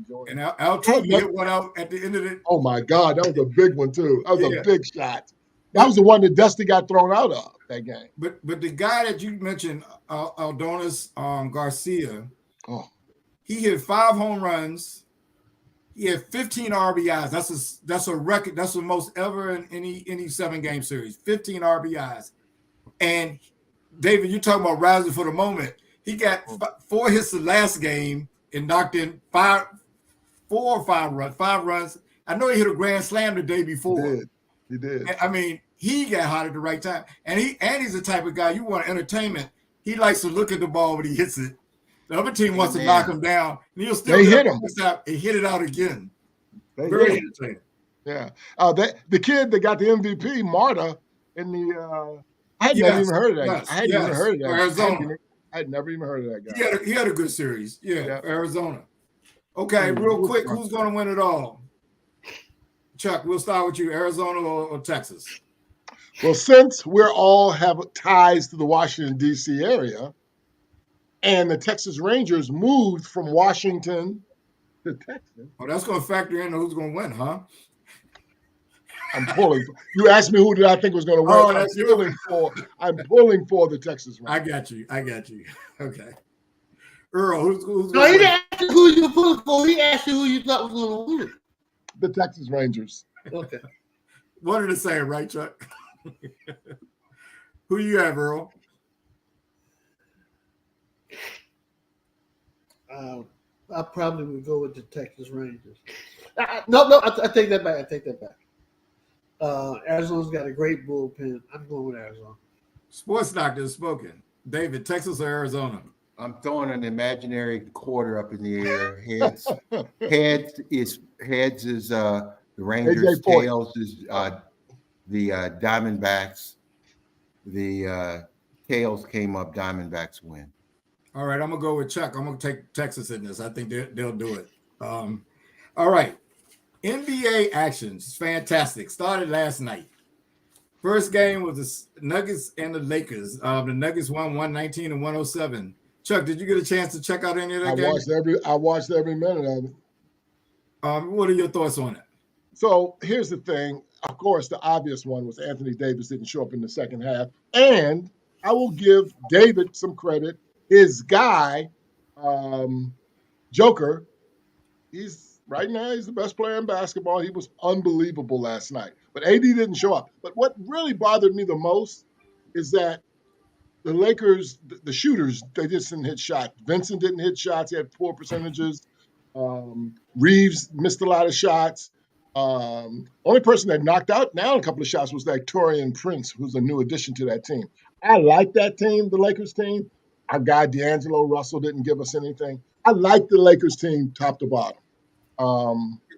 join. And Altuve hit one out at the end of it. Oh my God, that was a big one too. That was a big shot. That was the one that Dusty got thrown out of that game. But the guy that you mentioned, Adonis Garcia, he hit 5 home runs. He had 15 RBIs. That's a record. That's the most ever in any 7-game series. 15 RBIs. And David, you're talking about rising for the moment. He got 4 hits the last game and knocked in 5 runs. I know he hit a grand slam the day before. He did. I mean, he got hot at the right time. And he's the type of guy you want entertainment. He likes to look at the ball when he hits it. The other team wants to knock him down, and he'll still hit him. And hit it out again. Very entertaining. Yeah. The kid that got the MVP, Marta, in the I had never even heard of that. I hadn't even heard of that. Arizona. I had never even heard of that guy. He had a good series. Yeah. Arizona. Okay, real quick, who's going to win it all? Chuck, we'll start with you. Arizona or Texas? Well, since we're all have ties to the Washington, D.C. area, and the Texas Rangers moved from Washington to Texas. Oh, that's going to factor in who's going to win, huh? I'm pulling. You asked me who did I think was going to win. I'm pulling for the Texas Rangers. I got you. Okay. Earl, who's no, he didn't ask you who you pulling for. He asked you who you thought was going to win. The Texas Rangers. Okay. What did it say, right, Chuck? Who you have, Earl? I probably would go with the Texas Rangers. No, I take that back. Arizona's got a great bullpen. I'm going with Arizona. Sports doctor has spoken. David, Texas or Arizona? I'm throwing an imaginary quarter up in the air. Heads is the Rangers. Tails is the Diamondbacks. The Tails came up. Diamondbacks win. All right, I'm gonna go with Chuck. I'm gonna take Texas in this. I think they'll do it. All right, NBA actions, fantastic. Started last night. First game was the Nuggets and the Lakers. The Nuggets won 119 and 107. Chuck, did you get a chance to check out any of that game? I watched every minute of it. What are your thoughts on it? So here's the thing. Of course, the obvious one was Anthony Davis didn't show up in the second half. And I will give David some credit. His guy, Joker, he's the best player in basketball. He was unbelievable last night. But AD didn't show up. But what really bothered me the most is that the Lakers, the shooters, they just didn't hit shots. Vincent didn't hit shots. He had poor percentages. Reeves missed a lot of shots. Only person that knocked out now a couple of shots was that Torian Prince, who's a new addition to that team. I like that team, the Lakers team. Our guy D'Angelo Russell didn't give us anything. I like the Lakers team top to bottom.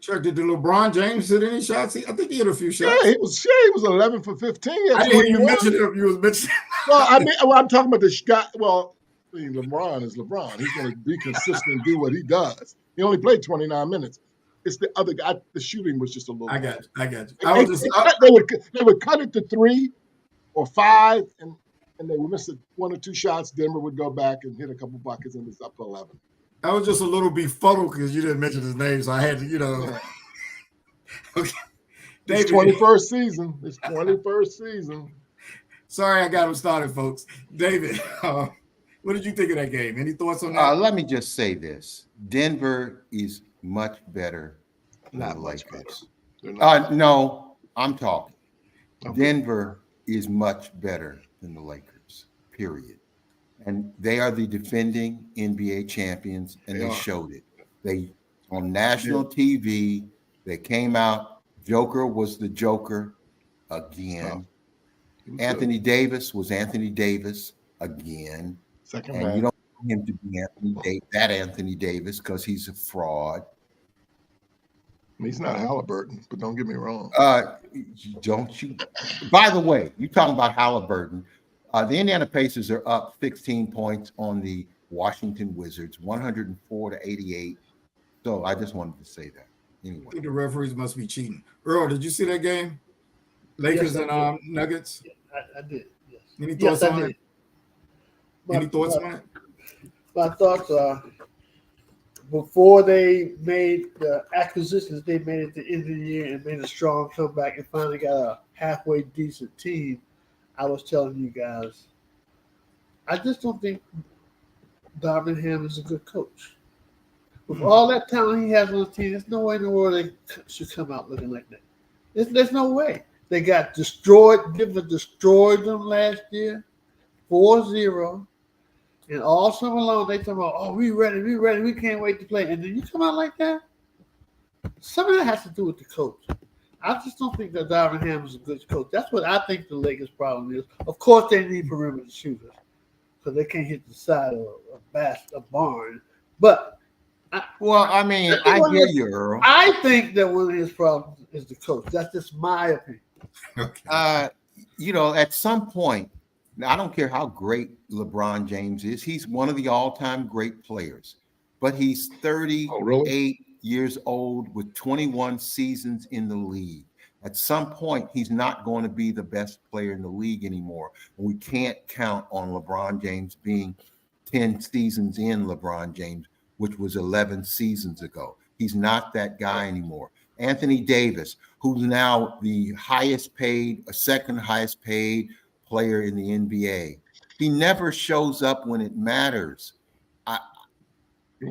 Chuck, did LeBron James hit any shots? I think he hit a few shots. Yeah, he was 11 for 15. I didn't hear you mention it. You was mentioning. Well, I'm talking about the shot. Well, I mean, LeBron is LeBron. He's going to be consistent and do what he does. He only played 29 minutes. It's the other guy. The shooting was just a little. I got you. They would cut it to 3 or 5, and they would miss 1 or 2 shots. Denver would go back and hit a couple buckets, and it's up to 11. I was just a little befuddled because you didn't mention his name, so I had to, Yeah. Okay. David, it's 21st season. It's 21st season. Sorry, I got him started, folks. David, what did you think of that game? Any thoughts on that? Let me just say this: Denver is much better than the Lakers. No, I'm talking. Okay. Denver is much better than the Lakers. Period. And they are the defending NBA champions, and they showed it. They on national TV. They came out. Joker was the Joker again. Anthony Davis was Anthony Davis again. And you don't want him to be Anthony Davis because he's a fraud. He's not Halliburton, but don't get me wrong. Don't you? By the way, you talking about Halliburton. The Indiana Pacers are up 16 points on the Washington Wizards, 104-88. So I just wanted to say that. Anyway, I think the referees must be cheating. Earl, did you see that game? Lakers and Nuggets? I did, yes. Any thoughts on it? Any thoughts on it? My thoughts are, before they made the acquisitions they made at the end of the year and made a strong comeback and finally got a halfway decent team, I was telling you guys, I just don't think Darvin Ham is a good coach. With all that talent he has on the team, there's no way in the world they should come out looking like that. There's no way. They got destroyed. Denver destroyed them last year, 4-0. And all summer long, they talk about, oh, we ready, we can't wait to play. And then you come out like that? Some of that has to do with the coach. I just don't think that Darvin Ham is a good coach. That's what I think the Lakers' problem is. Of course, they need perimeter shooters because they can't hit the side of a barn. But I hear you, Earl. I think that one of his problems is the coach. That's just my opinion. Okay. At some point, I don't care how great LeBron James is. He's one of the all-time great players, but he's 38 years old with 21 seasons in the league. At some point, he's not going to be the best player in the league anymore. We can't count on LeBron James being 10 seasons in LeBron James, which was 11 seasons ago. He's not that guy anymore. Anthony Davis, who's now the second highest paid player in the NBA. He never shows up when it matters.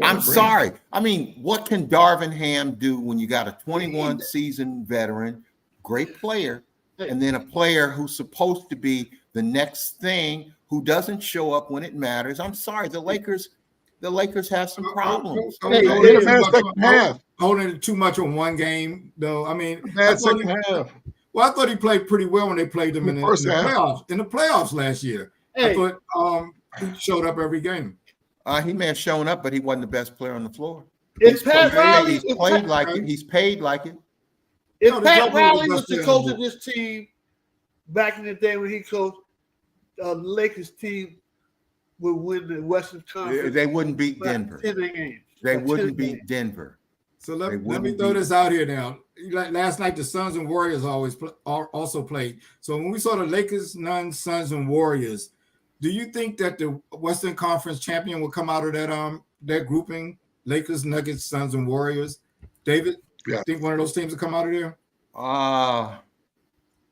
I'm sorry. I mean, what can Darvin Ham do when you got a 21 season veteran, great player, and then a player who's supposed to be the next thing who doesn't show up when it matters? I'm sorry. The Lakers have some problems. Holding it too much on one game, though. I mean, second half. Well, I thought he played pretty well when they played him in the playoffs. In the playoffs last year, I thought he showed up every game. He may have shown up, but he wasn't the best player on the floor. He's paid like it. He's paid like it. If Pat Riley was the coach of this team back in the day when he coached, the Lakers team would win the Western Conference. They wouldn't beat Denver. They wouldn't beat Denver. So let me throw this out here now. Last night, the Suns and Warriors also played. So when we saw the Lakers, Suns, and Warriors, do you think that the Western Conference champion will come out of that grouping? Lakers, Nuggets, Suns, and Warriors. David, you think one of those teams will come out of there?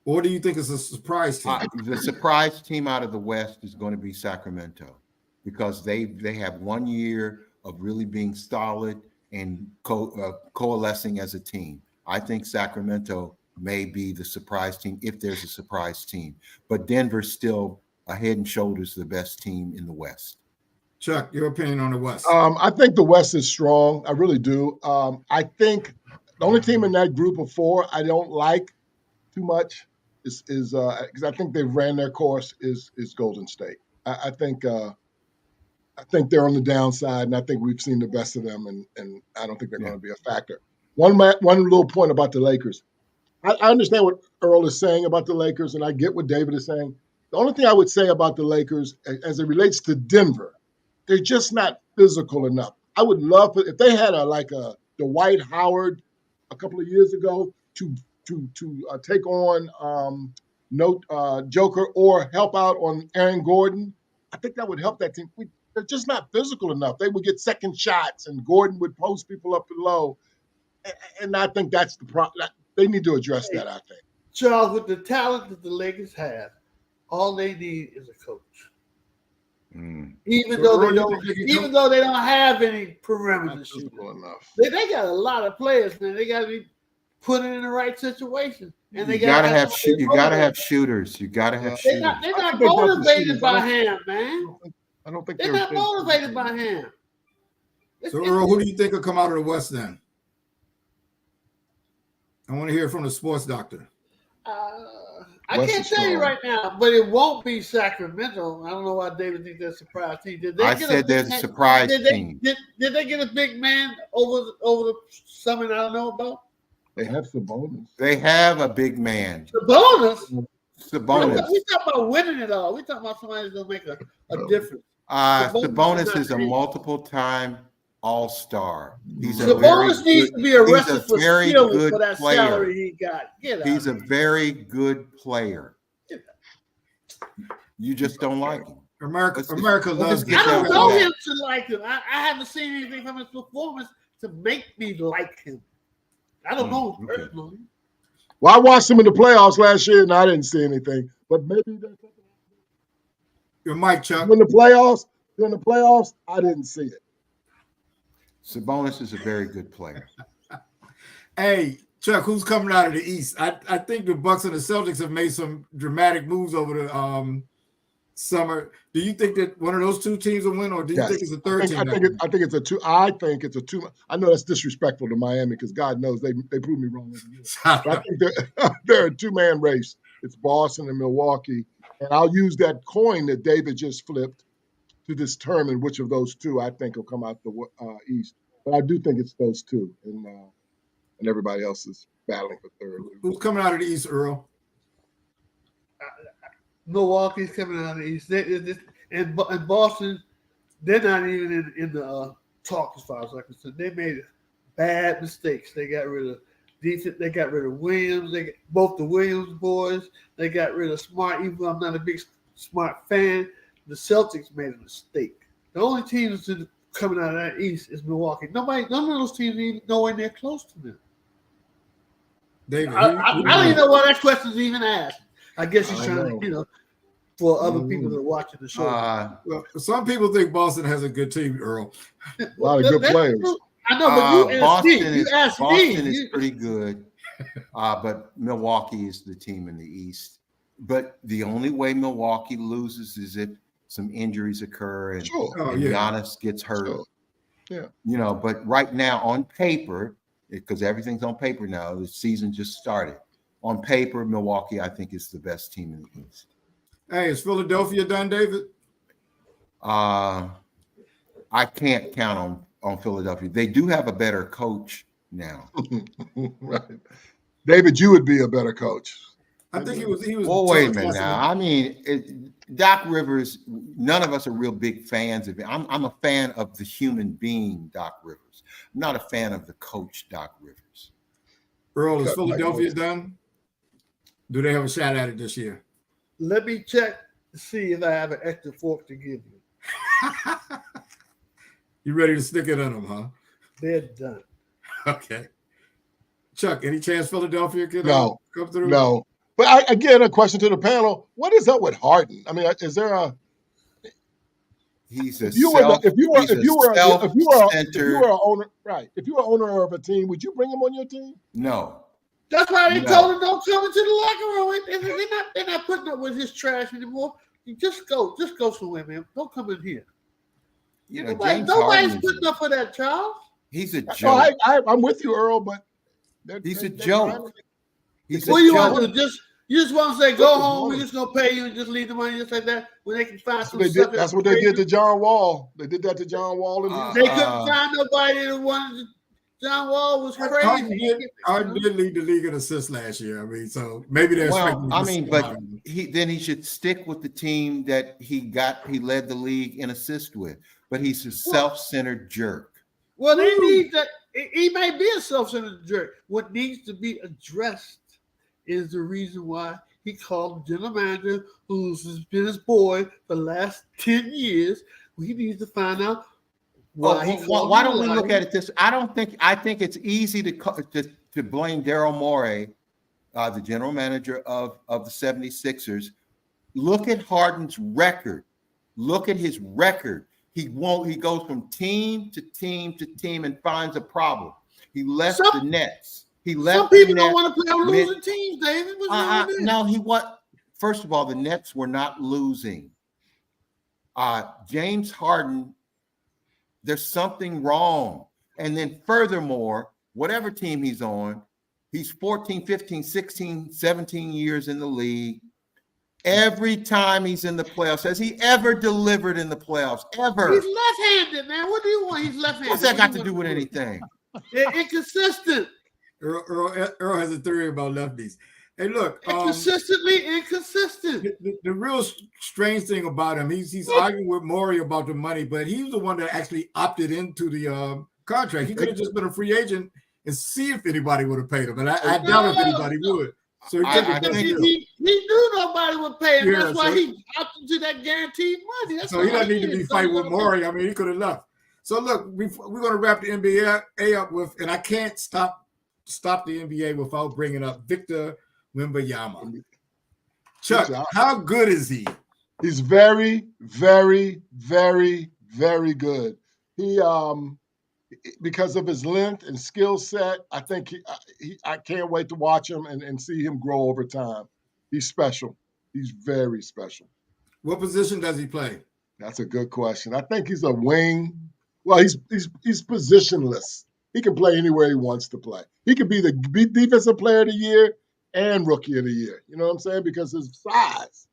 Or do you think it's a surprise team? The surprise team out of the West is going to be Sacramento because they have 1 year of really being solid and coalescing as a team. I think Sacramento may be the surprise team if there's a surprise team. But Denver's still a head and shoulders the best team in the West. Chuck, your opinion on the West? I think the West is strong. I really do. I think The only team in that group of four I don't like too much is because I think they've ran their course is Golden State. I think they're on the downside, and I think we've seen the best of them, and I don't think they're going to be a factor. One little point about the Lakers. I understand what Earl is saying about the Lakers, and I get what David is saying. The only thing I would say about the Lakers, as it relates to Denver, they're just not physical enough. I would love if they had a Dwight Howard a couple of years ago to take on Joker or help out on Aaron Gordon. I think that would help that team. They're just not physical enough. They would get second shots, and Gordon would post people up below. And I think that's the problem. They need to address that, I think. Charles, with the talent that the Lakers have, all they need is a coach. Even though they don't have any perimeter shooters. They got a lot of players, man. They got to be put in the right situation. And you gotta have shooters. You gotta have shooters. They're not motivated by him, man. I don't think they're not motivated by him. So, Earl, who do you think will come out of the West then? I want to hear from the sports doctor. I can't tell you right now, but it won't be Sacramento. I don't know why David thinks they're a surprise team. I said there's a surprise team. Did they get a big man over the summer I don't know about? They have Sabonis. They have a big man. Sabonis. We talking about winning it all. We talking about somebody who's gonna make a difference. Sabonis is a multiple-time All-Star. Sabonis needs to be arrested for stealing for that salary he got. He's a very good player. You just don't like him. America loves. I don't know him to like him. I haven't seen anything from his performance to make me like him. I don't know him personally. Well, I watched him in the playoffs last year, and I didn't see anything. But maybe that's your mic, Chuck. During the playoffs, I didn't see it. Sabonis is a very good player. Hey, Chuck, who's coming out of the East? I think the Bucks and the Celtics have made some dramatic moves over the summer. Do you think that one of those two teams will win, or do you think it's a third team? I think it's a two. I think it's a two. I know that's disrespectful to Miami because God knows they prove me wrong every year. But I think they're a two-man race. It's Boston and Milwaukee, and I'll use that coin that David just flipped to determine which of those two I think will come out the East. But I do think it's those two, and everybody else is battling for third. Who's coming out of the East, Earl? Milwaukee's coming out of the East. And Boston, they're not even in the talk as far as I'm concerned. They made bad mistakes. They got rid of defense. They got rid of Williams. They got both the Williams boys. They got rid of Smart. Even though I'm not a big Smart fan, the Celtics made a mistake. The only teams coming out of that East is Milwaukee. None of those teams even nowhere near close to them. David, I don't even know why that question is even asked. I guess he's trying to, for other people that are watching the show. Well, some people think Boston has a good team, Earl. A lot of good players. I know, but Boston is pretty good. But Milwaukee is the team in the East. But the only way Milwaukee loses is if some injuries occur and Giannis gets hurt. Sure. Yeah. But right now on paper, because everything's on paper now, the season just started. On paper, Milwaukee, I think, is the best team in the East. Hey, is Philadelphia done, David? I can't count on Philadelphia. They do have a better coach now. Right. David, you would be a better coach. I think he was. Well, wait a minute now. I mean, Doc Rivers, none of us are real big fans of him. I'm a fan of the human being, Doc Rivers. I'm not a fan of the coach, Doc Rivers. Earl, is Philadelphia done? Do they have a shot at it this year? Let me check to see if I have an extra fork to give you. You ready to stick it in them, huh? They're done. Okay. Chuck, any chance Philadelphia can come through? No. But again, a question to the panel: what is up with Harden? I mean, is there a? He's a if you were owner of a team, would you bring him on your team? No. That's why they told him don't come into the locker room. They're not putting up with his trash anymore. You just go somewhere, man. Don't come in here. Nobody's putting up for that, Charles. He's a joke. I'm with you, Earl, but He's a joke. He's What a do you want joke. to do? You just want to say, Look go at home, we're money. just going to pay you and just leave the money just like that when they can find That's some what they did. sucker. That's what they did to John Wall. They did that to John Wall in Houston. They couldn't find nobody that wanted. John Wall was crazy. Harden did lead the league in assists last year. I mean, so maybe they're expecting. Well, I mean, but he should stick with the team that he led the league in assist with. But he's a self-centered jerk. Well, they need that. He may be a self-centered jerk. What needs to be addressed is the reason why he called the general manager, who's been his boy for the last 10 years. He needs to find out why don't we look at it this? I think it's easy to blame Daryl Morey, the general manager of the 76ers. Look at Harden's record. Look at his record. He goes from team to team to team and finds a problem. He left the Nets. Some people don't want to play on losing teams, David. No, first of all, the Nets were not losing. James Harden, there's something wrong. And then furthermore, whatever team he's on, he's 14, 15, 16, 17 years in the league. Every time he's in the playoffs, has he ever delivered in the playoffs? Ever? He's left-handed, man. What do you want? He's left-handed. What's that got to do with anything? They're inconsistent. Earl has a theory about lefties. Hey, look, consistently inconsistent. The real strange thing about him, he's arguing with Morey about the money, but he's the one that actually opted into the contract. He could have just been a free agent and see if anybody would have paid him, and I doubt if anybody would. So he knew nobody would pay him. That's why he opted to that guaranteed money. So he doesn't need to be fighting with Morey. I mean, he could have left. So look, we're going to wrap the NBA up with, and I can't stop the NBA without bringing up Victor Wembanyama. Chuck, how good is he? He's very, very, very, very good. He because of his length and skill set, I think I can't wait to watch him and see him grow over time. He's special. He's very special. What position does he play? That's a good question. I think he's a wing. Well, he's positionless. He can play anywhere he wants to play. He could be the defensive player of the year and rookie of the year. You know what I'm saying? Because his size.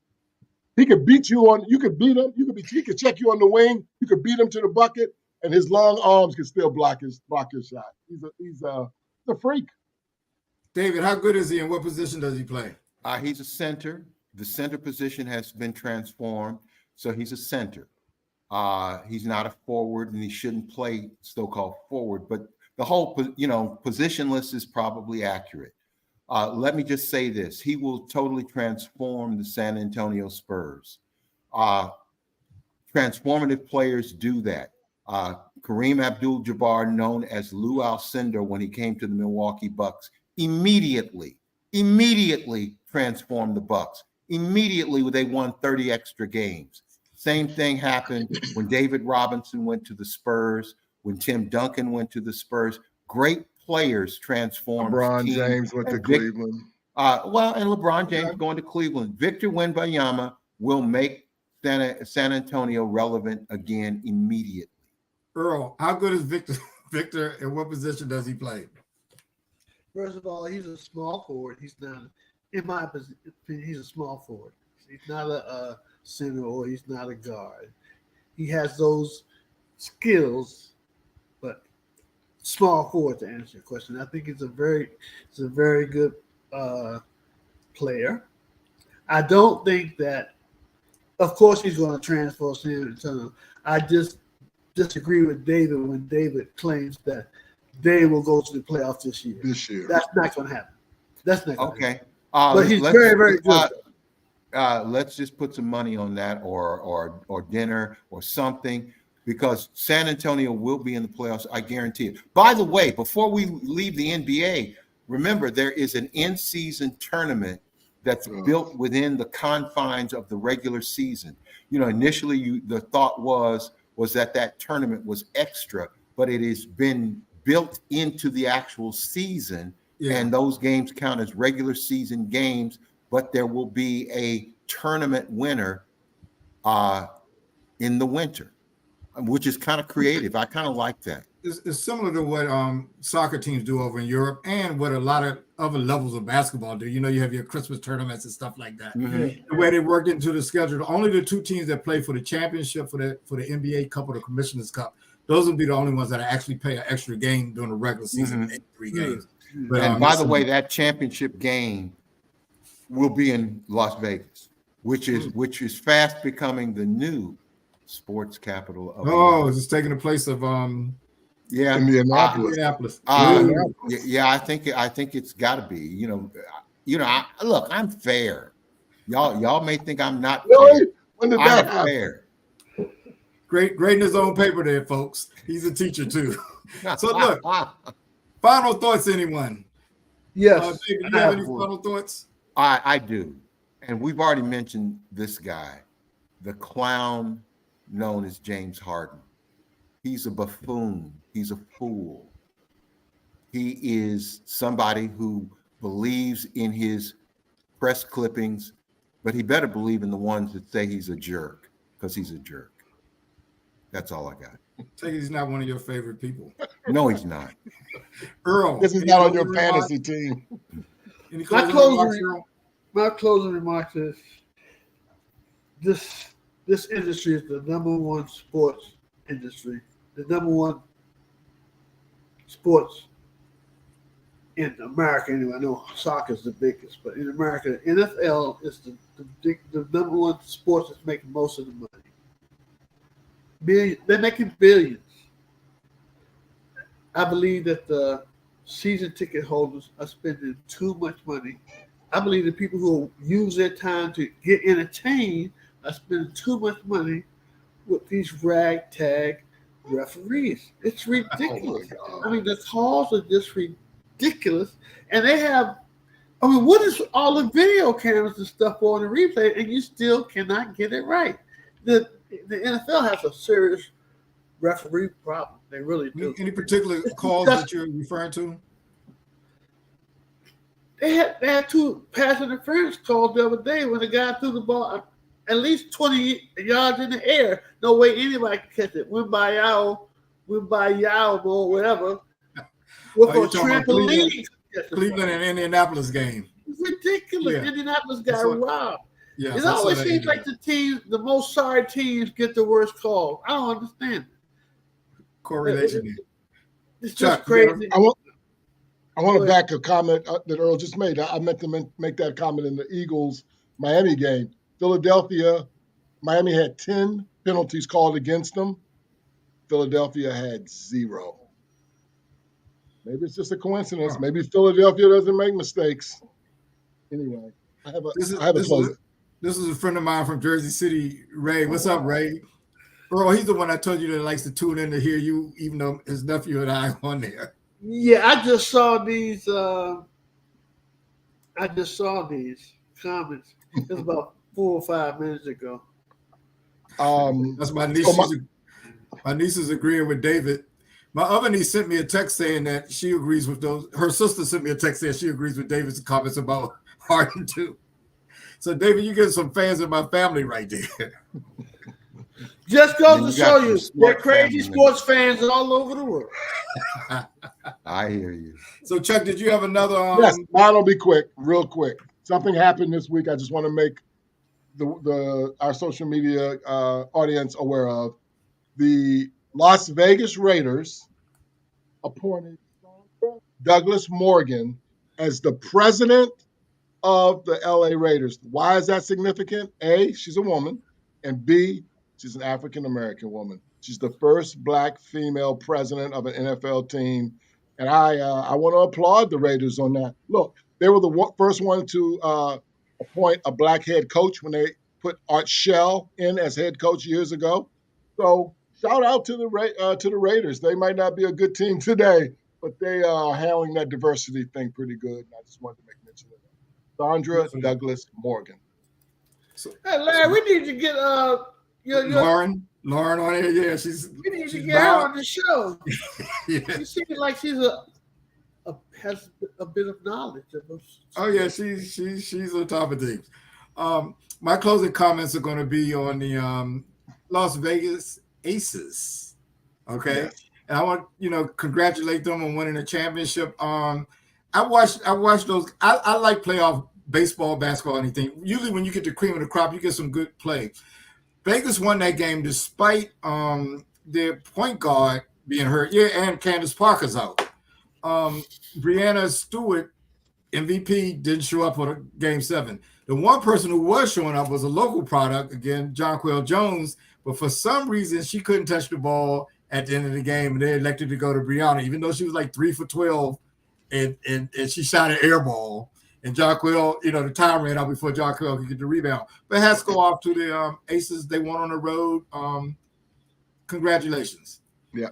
He could beat you on. You could beat him. He could check you on the wing. You could beat him to the bucket, and his long arms can still block his shot. He's a freak. David, how good is he, and what position does he play? He's a center. The center position has been transformed, so he's a center. He's not a forward, and he shouldn't play so-called forward. But the whole, positionless is probably accurate. Let me just say this. He will totally transform the San Antonio Spurs. Transformative players do that. Kareem Abdul-Jabbar, known as Lou Alcindor when he came to the Milwaukee Bucks, immediately transformed the Bucks. Immediately they won 30 extra games. Same thing happened when David Robinson went to the Spurs, when Tim Duncan went to the Spurs. Great players transformed. LeBron James went to Cleveland. And LeBron James going to Cleveland. Victor Wembanyama will make San Antonio relevant again immediately. Earl, how good is Victor, and what position does he play? First of all, he's a small forward. He's not, in my opinion, he's a small forward. He's not a center or he's not a guard. He has those skills, but small forward to answer your question. I think he's a very good player. I don't think that, of course, he's going to transfer San Antonio. I just disagree with David when David claims that they will go to the playoffs this year. That's not going to happen. That's not going to happen. But he's very, very good. Let's just put some money on that, or dinner or something, because San Antonio will be in the playoffs. I guarantee it. By the way, before we leave the NBA, remember there is an in-season tournament that's built within the confines of the regular season. Initially the thought was that tournament was extra, but it has been built into the actual season, and those games count as regular season games. But there will be a tournament winner in the winter, which is kind of creative. I kind of like that. it's similar to what soccer teams do over in Europe and what a lot of other levels of basketball do. You know, you have your Christmas tournaments and stuff like that. Mhm. The way they worked into the schedule, only the two teams that play for the championship for the NBA Cup or the Commissioner's Cup, those will be the only ones that actually play an extra game during the regular season, 3 games. But, And by the way, that championship game will be in Las Vegas, which is fast becoming the new sports capital of America. It's taking the place of Indianapolis. Yeah, I think it's got to be. You know. Look, I'm fair. Y'all may think I'm not really? fair. When did that happen? Fair. Great in his own paper there, folks. He's a teacher too. So look, final thoughts, anyone? Yes. David, do you have any final thoughts? I do. And we've already mentioned this guy, the clown known as James Harden. He's a buffoon. He's a fool. He is somebody who believes in his press clippings, but he better believe in the ones that say he's a jerk, because he's a jerk. That's all I got. Take it he's not one of your favorite people. No, he's not. Earl. This is not on your fantasy team. My closing remarks is this industry is the number one sports industry, the number one sports in America. Anyway, I know soccer is the biggest, but in America, the NFL is the number one sport that's making most of the money. They're making billions. I believe that the season ticket holders are spending too much money. I believe the people who use their time to get entertained are spending too much money with these ragtag referees. It's ridiculous. I mean, the calls are just ridiculous. And they have, what is all the video cameras and stuff on the replay, and you still cannot get it right? The NFL has a serious referee problem. They really do. Any particular calls that you're referring to? They had 2 pass interference calls the other day when the guy threw the ball at least 20 yards in the air. No way anybody can catch it. Win by Yao, or whatever. With a trampoline. Cleveland and Indianapolis game. It's ridiculous. Yeah. Indianapolis got robbed. Yeah, it always seems like the most sorry teams get the worst call. I don't understand. Correlation. It's just crazy. I want to back a comment that Earl just made. I meant to make that comment in the Eagles-Miami game. Miami had 10 penalties called against them. Philadelphia had 0. Maybe it's just a coincidence. Maybe Philadelphia doesn't make mistakes. Anyway, I have a closing. This is a friend of mine from Jersey City, Ray. What's up, Ray? Earl, he's the one I told you that likes to tune in to hear you, even though his nephew and I are on there. Yeah, I just saw these comments. It was about 4 or 5 minutes ago. That's my niece. My niece is agreeing with David. My other niece sent me a text saying that she agrees with those. Her sister sent me a text saying she agrees with David's comments about Harden too. So, David, you get some fans in my family right there. Just goes to show you, they're crazy sports fans all over the world. I hear you. So, Chuck, did you have another? Yes, mine will be quick, real quick. Something happened this week. I just want to make our social media audience aware of. The Las Vegas Raiders appointed Douglas Morgan as the president of the LA Raiders. Why is that significant? A, she's a woman, and B, she's an African-American woman. She's the first Black female president of an NFL team. And I want to applaud the Raiders on that. Look, they were the first one to appoint a Black head coach when they put Art Shell in as head coach years ago. So shout out to the Raiders. They might not be a good team today, but they are handling that diversity thing pretty good. And I just wanted to make mention of that. Sandra Douglas Morgan. Hey, Larry, we need to get Lauren on here. Yeah, we need to get her on the show. Yeah. She seems like she's has a bit of knowledge of us. Oh yeah, she's on top of things. My closing comments are going to be on the Las Vegas Aces. Okay, And I want congratulate them on winning the championship. I watched those. I like playoff baseball, basketball, anything. Usually when you get the cream of the crop, you get some good play. Vegas won that game despite their point guard being hurt. Yeah, and Candace Parker's out. Brianna Stewart, MVP, didn't show up for Game 7. The one person who was showing up was a local product, again, Jonquel Jones, but for some reason she couldn't touch the ball at the end of the game, and they elected to go to Brianna, even though she was like 3 for 12, and she shot an air ball. And Jonquel, the time ran out before Jonquel could get the rebound. But it has to go off to the Aces. They won on the road. Congratulations. Yeah.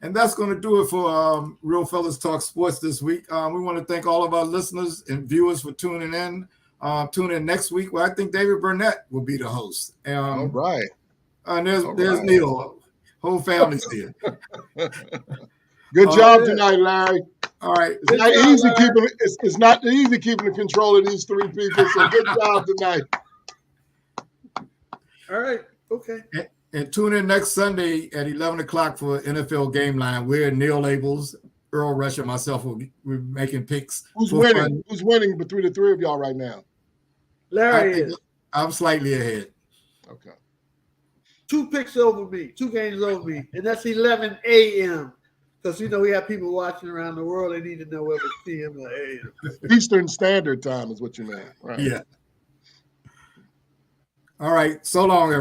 And that's going to do it for Real Fellas Talk Sports this week. We want to thank all of our listeners and viewers for tuning in. Tune in next week where I think David Burnett will be the host. All right. There's Neil. Whole family's here. Good job tonight, Larry. All right. It's not easy keeping the control of these three people, so good job tonight. All right. Okay. And tune in next Sunday at 11 o'clock for NFL Game Line. We're Neil Abels, Earl Rush, and myself will be making picks. Who's winning? Fun. Who's winning between the three of y'all right now? Larry is. I'm slightly ahead. Okay. 2 picks over me, 2 games over me, and that's 11 a.m. Because, we have people watching around the world. They need to know whether it's p.m. or a.m. Eastern Standard Time is what you mean, right? Yeah. All right. So long, everybody.